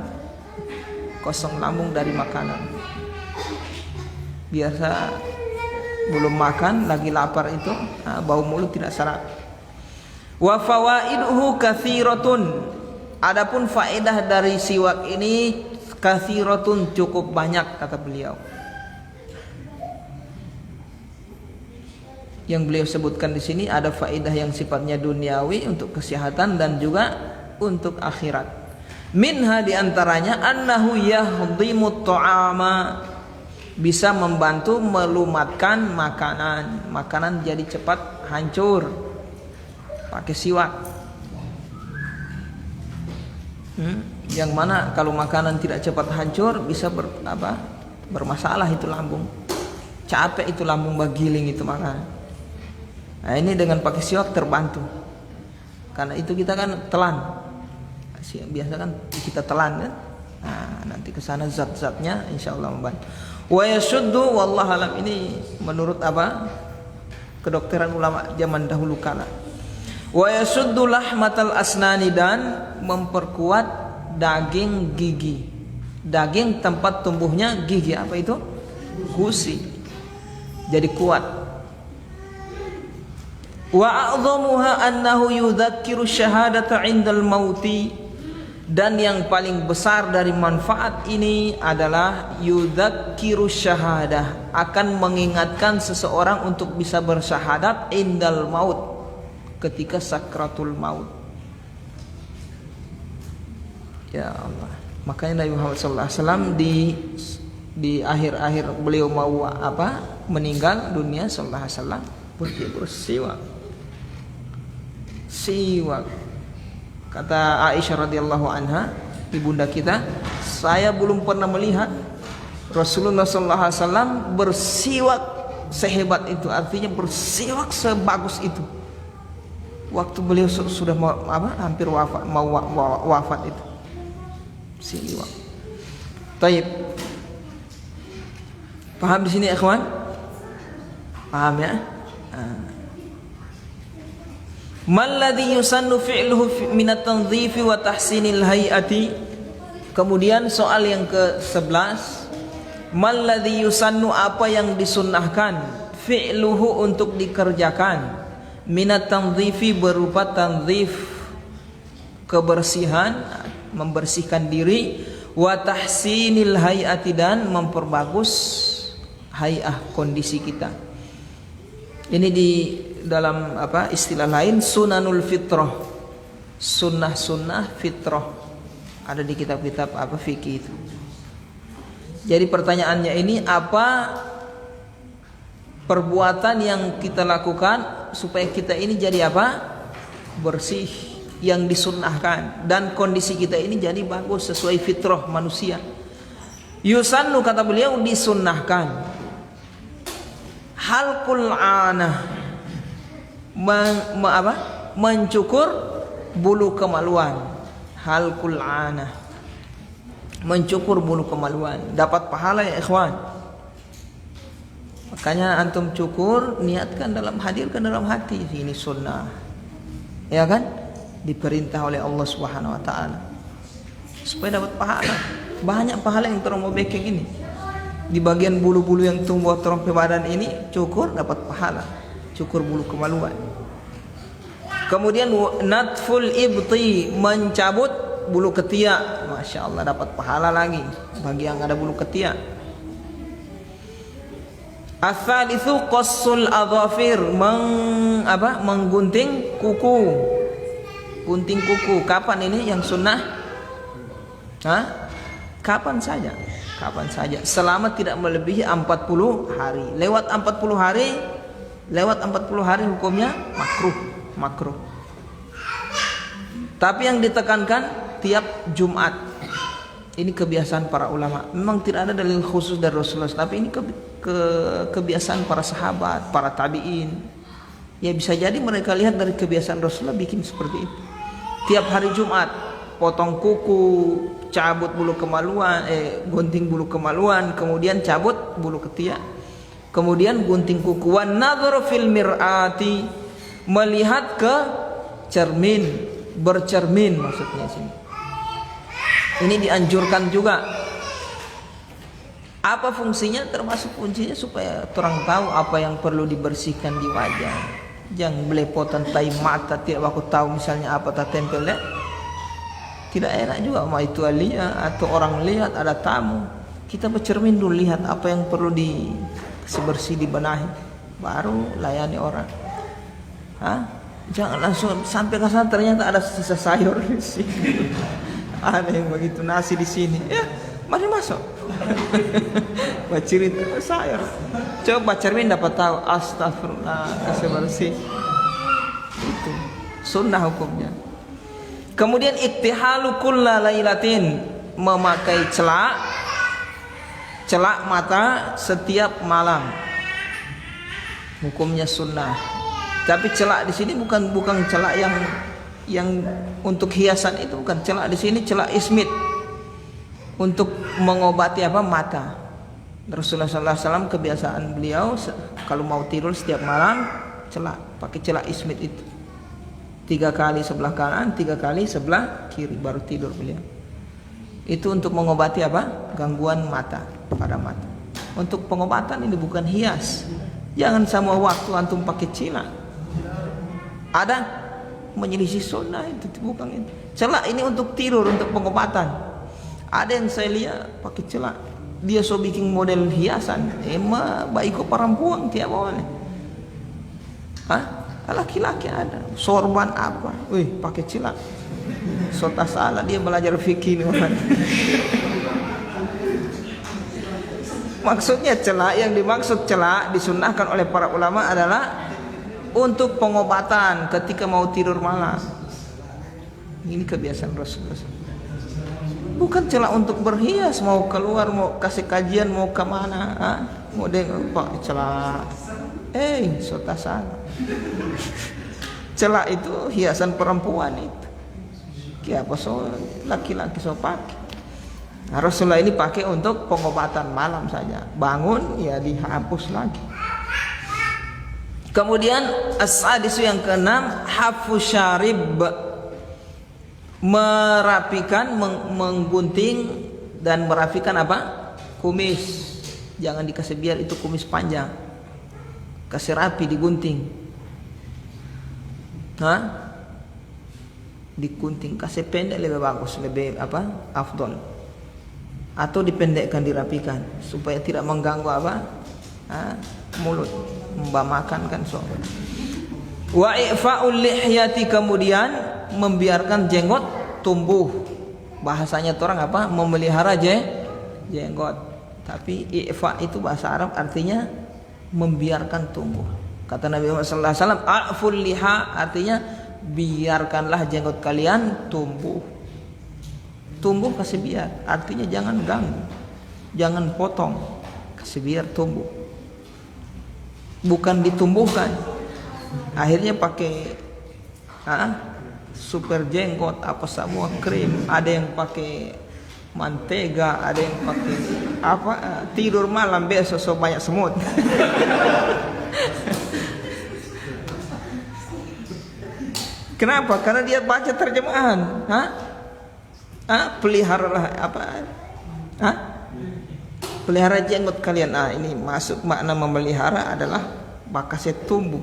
Kosong lambung dari makanan. Biasa belum makan, lagi lapar itu, bau mulut tidak sedap. Wa fawaiduhu katsiratun, adapun faedah dari siwak ini katsiratun, cukup banyak, kata beliau. Yang beliau sebutkan di sini ada faedah yang sifatnya duniawi untuk kesehatan dan juga untuk akhirat. Minha, diantaranya annahu yahdimut ta'ama, bisa membantu melumatkan makanan jadi cepat hancur pakai siwak. Yang mana kalau makanan tidak cepat hancur bisa bermasalah itu lambung, capek itu lambung, bagiling itu makanan. Nah ini dengan pakai siwak terbantu. Karena itu kita kan telan. Biasa kan kita telan kan. Nah, nanti ke sana zat-zatnya insyaallah membantu. Wa yashuddu, wallahu alam, ini menurut kedokteran ulama zaman dahulu kala. Wa yashuddu lahmatal asnani, dan memperkuat daging gigi. Daging tempat tumbuhnya gigi, apa itu? Gusi. Jadi kuat. Wa a'dhamuha annahu yudzakiru syahadata 'indal mauti, dan yang paling besar dari manfaat ini adalah yudzakiru syahadah, akan mengingatkan seseorang untuk bisa bersyahadat indal maut, ketika sakratul maut. Ya Allah, makanya Nabi Muhammad SAW di akhir-akhir beliau mau meninggal dunia sallallahu alaihi wasallam, bersiwak. Kata Aisyah radhiyallahu anha, ibunda kita, saya belum pernah melihat Rasulullah sallallahu alaihi wasallam bersiwak sehebat itu, artinya bersiwak sebagus itu. Waktu beliau sudah hampir wafat itu. Siwak. Taib. Paham di sini ikhwan? Paham ya? Malladhi yusannu fi'luhu min at-tanzifi wa tahsinil hay'ati. Kemudian soal yang ke-11, malladhi yusannu, apa yang disunnahkan, fi'luhu untuk dikerjakan, minat tanzifi berupa tanzif kebersihan, membersihkan diri, wa tahsinil hay'ati dan memperbagus hay'ah kondisi kita. Ini di dalam istilah lain sunanul fitrah, sunnah fitrah, ada di kitab-kitab fikih itu. Jadi pertanyaannya ini, apa perbuatan yang kita lakukan supaya kita ini jadi bersih, yang disunnahkan, dan kondisi kita ini jadi bagus sesuai fitrah manusia. Yusannu, kata beliau, disunnahkan halqul anah, mencukur bulu kemaluan. Halqul anah, mencukur bulu kemaluan, dapat pahala ya ikhwan. Makanya antum cukur, niatkan hadirkan dalam hati, ini sunnah, ya kan, diperintah oleh Allah Subhanahu wa taala, supaya dapat pahala. Banyak pahala yang terombang-ambing ini. Di bagian bulu-bulu yang tumbuh terompe badan ini, cukur dapat pahala, cukur bulu kemaluan. Kemudian natful ibti, mencabut bulu ketiak, masya Allah, dapat pahala lagi bagi yang ada bulu ketiak. Ats-tsalitsu qassul adhafir, menggunting kuku, gunting kuku. Kapan ini yang sunnah? Kapan saja, selama tidak melebihi 40 hari. Lewat 40 hari hukumnya makruh. Tapi yang ditekankan tiap Jumat. Ini kebiasaan para ulama. Memang tidak ada dalil khusus dari Rasulullah, tapi ini kebiasaan para sahabat, para tabi'in. Ya bisa jadi mereka lihat dari kebiasaan Rasulullah bikin seperti itu. Tiap hari Jumat potong kuku, cabut bulu kemaluan, gunting bulu kemaluan, kemudian cabut bulu ketiak, kemudian gunting kuku. Wan nadhru fil mir'ati, melihat ke cermin, bercermin maksudnya sini. Ini dianjurkan juga. Apa fungsinya? Termasuk fungsinya supaya orang tahu apa yang perlu dibersihkan di wajah. Jangan belepotan tai mata tiap waktu tahu misalnya apa tak tempelnya. Tidak enak juga sama itu lihat atau orang lihat ada tamu. Kita bercermin dulu, lihat apa yang perlu bersih dibenahi, baru layani orang. Jangan langsung sampai ke sana ternyata ada sisa sayur di sini. Ada yang begitu, nasi di sini. Ya, mari masuk. Bacirin sayur. Coba cermin dapat tahu. Astagfirullah, kasih bersih. Itu sunnah hukumnya. Kemudian iktihalu kulla lailatin, memakai celak mata setiap malam. Hukumnya sunnah. Tapi celak di sini bukan celak yang untuk hiasan, itu bukan. Celak di sini celak ismit, untuk mengobati mata. Rasulullah SAW kebiasaan beliau kalau mau tidur setiap malam celak, pakai celak ismit itu. 3 kali sebelah kanan, 3 kali sebelah kiri, baru tidur beliau. Itu untuk mengobati gangguan mata, pada mata. Untuk pengobatan, ini bukan hias. Jangan sama waktu antum pakai celak. Ada menyelisih sunnah, itu bukan itu. Celak ini untuk tidur, untuk pengobatan. Ada yang saya lihat pakai celak, dia so bikin model hiasan. Baik kok perempuan tiap boleh. Laki-laki ada sorban pakai celak. Sota salah dia belajar fikih nih orang. Maksudnya celak, yang dimaksud celak disunnahkan oleh para ulama adalah untuk pengobatan ketika mau tidur malam. Ini kebiasaan Rasulullah. Bukan celah untuk berhias, mau keluar, mau kasih kajian, mau kemana, mau pak celah, sota salah. Celah itu hiasan perempuan itu. Kiapa so laki-laki so pakai. Nah, Rasulullah ini pakai untuk pengobatan malam saja. Bangun ya dihapus lagi. Kemudian as-sadisu yang keenam, hafuz syarib, merapikan, menggunting dan merapikan apa? Kumis. Jangan dikasih biar itu kumis panjang. Kasih rapi, digunting. Digunting, kasih pendek lebih bagus, lebih apa? Afdol. Atau dipendekkan, dirapikan supaya tidak mengganggu apa? Mulut, membamakan kan so. Wa i'fa'ul lihyati, kemudian membiarkan jenggot tumbuh. Bahasanya orang apa? Memelihara jenggot. Tapi i'fa itu bahasa Arab artinya membiarkan tumbuh. Kata Nabi Muhammad sallallahu alaihi wasallam, a'ful liha, artinya biarkanlah jenggot kalian tumbuh. Tumbuh kasih biar, artinya jangan ganggu, jangan potong, kasih biar tumbuh. Bukan ditumbuhkan. Akhirnya pakai super jenggot apa semua krim, ada yang pakai mantega, ada yang pakai apa, tidur malam besok so banyak semut. Kenapa? Karena dia baca terjemahan. Peliharalah apa? Pelihara jenggot kalian. Ini masuk makna memelihara adalah bakasnya tumbuh.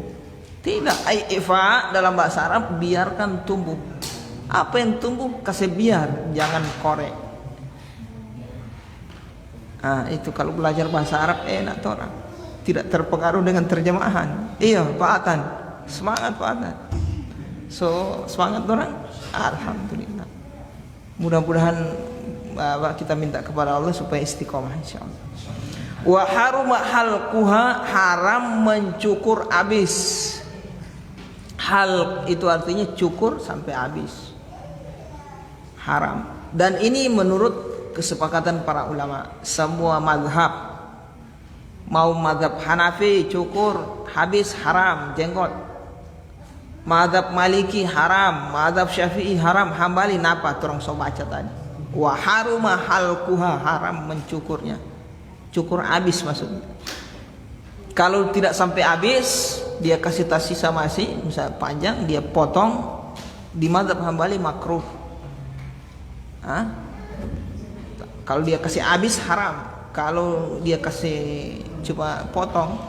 Tidak, ifa dalam bahasa Arab biarkan tumbuh. Apa yang tumbuh kasih biar, jangan korek. Itu kalau belajar bahasa Arab enak orang. Tidak terpengaruh dengan terjemahan. Iya, Pak Atan. Semangat Pak Atan. So, semangat orang. Alhamdulillah. Mudah-mudahan kita minta kepada Allah supaya istiqomah insyaallah. Wa haruma halquha, haram mencukur habis. Halq itu artinya cukur sampai habis. Haram. Dan ini menurut kesepakatan para ulama, semua mazhab. Mau mazhab Hanafi cukur habis haram jenggot. Mazhab Maliki haram, mazhab Syafi'i haram, Hambali napa turang so baca tadi. Wa haruma halquha, haram mencukurnya. Cukur habis maksudnya. Kalau tidak sampai habis, dia kasih sisa masih, misalnya panjang, dia potong. Di mazhab Hambali makruh. Kalau dia kasih habis haram. Kalau dia kasih coba potong,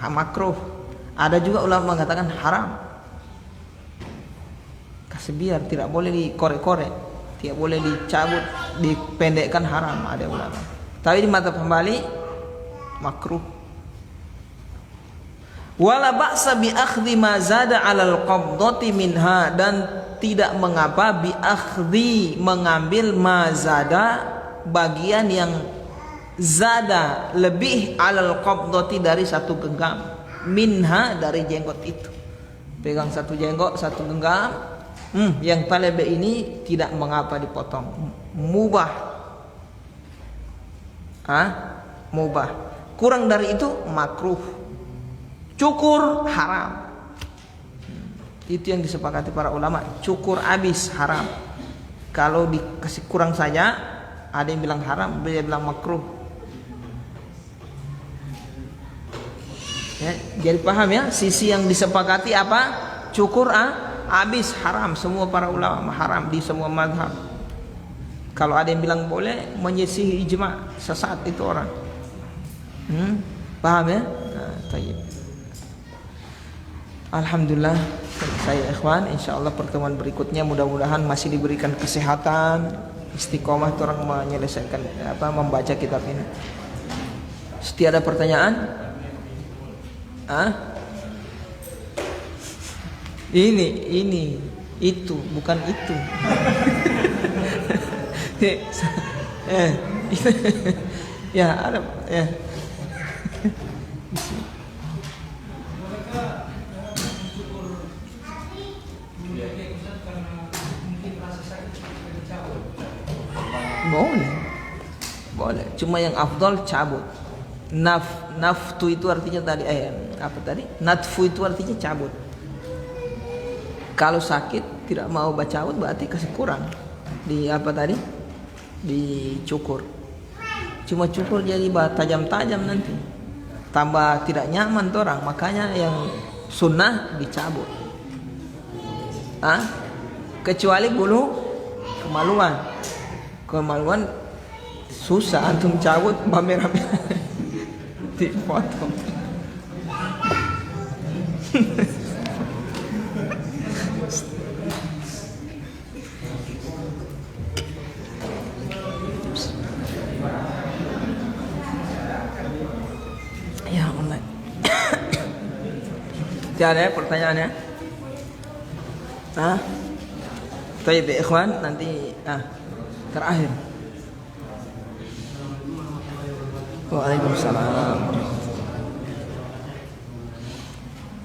makruh. Ada juga ulama mengatakan haram. Kasih biar, tidak boleh dikorek-korek, tidak boleh dicabut, dipendekkan, haram. Ada ulama. Tapi di mazhab Hambali makruh. Wala ba'sa bi akhdhi ma zada 'alal qabdati minha, dan tidak mengapa bi akhdhi mengambil ma zada, bagian yang zada lebih 'alal qabdati dari satu genggam, minha dari jenggot itu. Pegang satu jenggot, satu genggam, yang talebe ini tidak mengapa dipotong, mubah. Mubah. Kurang dari itu makruh. Cukur haram. Itu yang disepakati para ulama. Cukur habis haram. Kalau dikasih kurang saja, ada yang bilang haram, ada yang bilang makruh. Ya, jadi paham ya, sisi yang disepakati apa? Cukur habis haram. Semua para ulama haram di semua mazhab. Kalau ada yang bilang boleh, menyisihi ijma, sesat itu orang. Paham ya? Tayyib. Alhamdulillah, saya ikhwan, insyaallah pertemuan berikutnya mudah-mudahan masih diberikan kesehatan, istiqomah orang menyelesaikan membaca kitab ini. Setiap ada pertanyaan? Ini itu bukan itu. Ya ada ya. Boleh. Boleh. Cuma yang afdal cabut. Naftu itu artinya tadi apa tadi? Natfu itu artinya cabut. Kalau sakit tidak mau cabut berarti kasih kurang. Di apa tadi? Dicukur. Cuma cukur jadi tajam-tajam nanti. Tambah tidak nyaman tuh orang. Makanya yang sunnah dicabut. Kecuali bulu kemaluan. Kemaluan susah antum cabut merah-merah dipotong. Ya Allah. Tiada ya pertanyaannya? Baik ya ikhwan, nanti terakhir. Waalaikumsalam.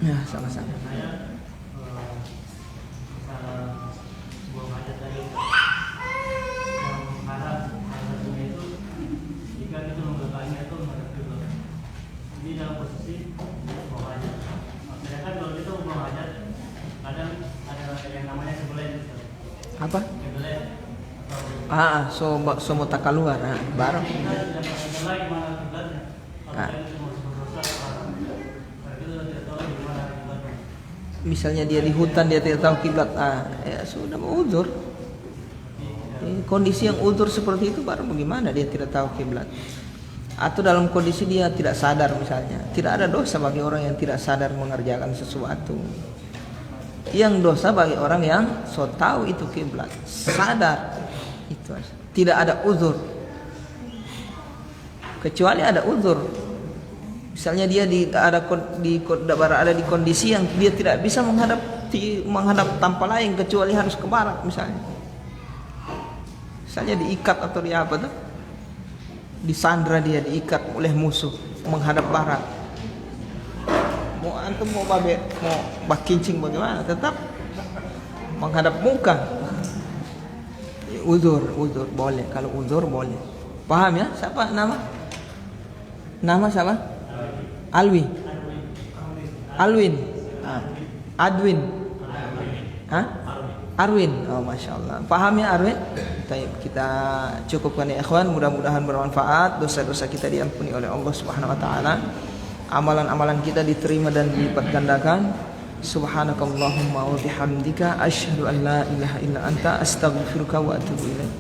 Ya, sama-sama. Apa? So mau tak keluar, baru. Misalnya dia di hutan dia tidak tahu kiblat, ya sudah mau uzur. Kondisi yang uzur seperti itu baru bagaimana dia tidak tahu kiblat. Atau dalam kondisi dia tidak sadar misalnya, tidak ada dosa bagi orang yang tidak sadar mengerjakan sesuatu. Yang dosa bagi orang yang so tahu itu kiblat, sadar itu aja. Tidak ada uzur. Kecuali ada uzur. Misalnya dia ada di kondisi yang dia tidak bisa menghadap tanpa lain kecuali harus ke barat misalnya. Misalnya diikat atau dia apa tuh? Disandra dia, diikat oleh musuh menghadap barat. Mau antum mau bakincing bagaimana tetap menghadap muka. Uzur boleh, kalau uzur boleh. Paham ya? Siapa nama siapa? Alwin. Adwin. Arwin. Oh, masya Allah. Paham ya Arwin? Baik, kita cukupkan ya ikhwan. Mudah-mudahan bermanfaat. Dosa-dosa kita diampuni oleh Allah Subhanahu Wa Taala. Amalan-amalan kita diterima dan dilipat gandakan. Subhanakallahumma wa bihamdika asyhadu an la ilaha illa anta astaghfiruka wa atubu ilaik.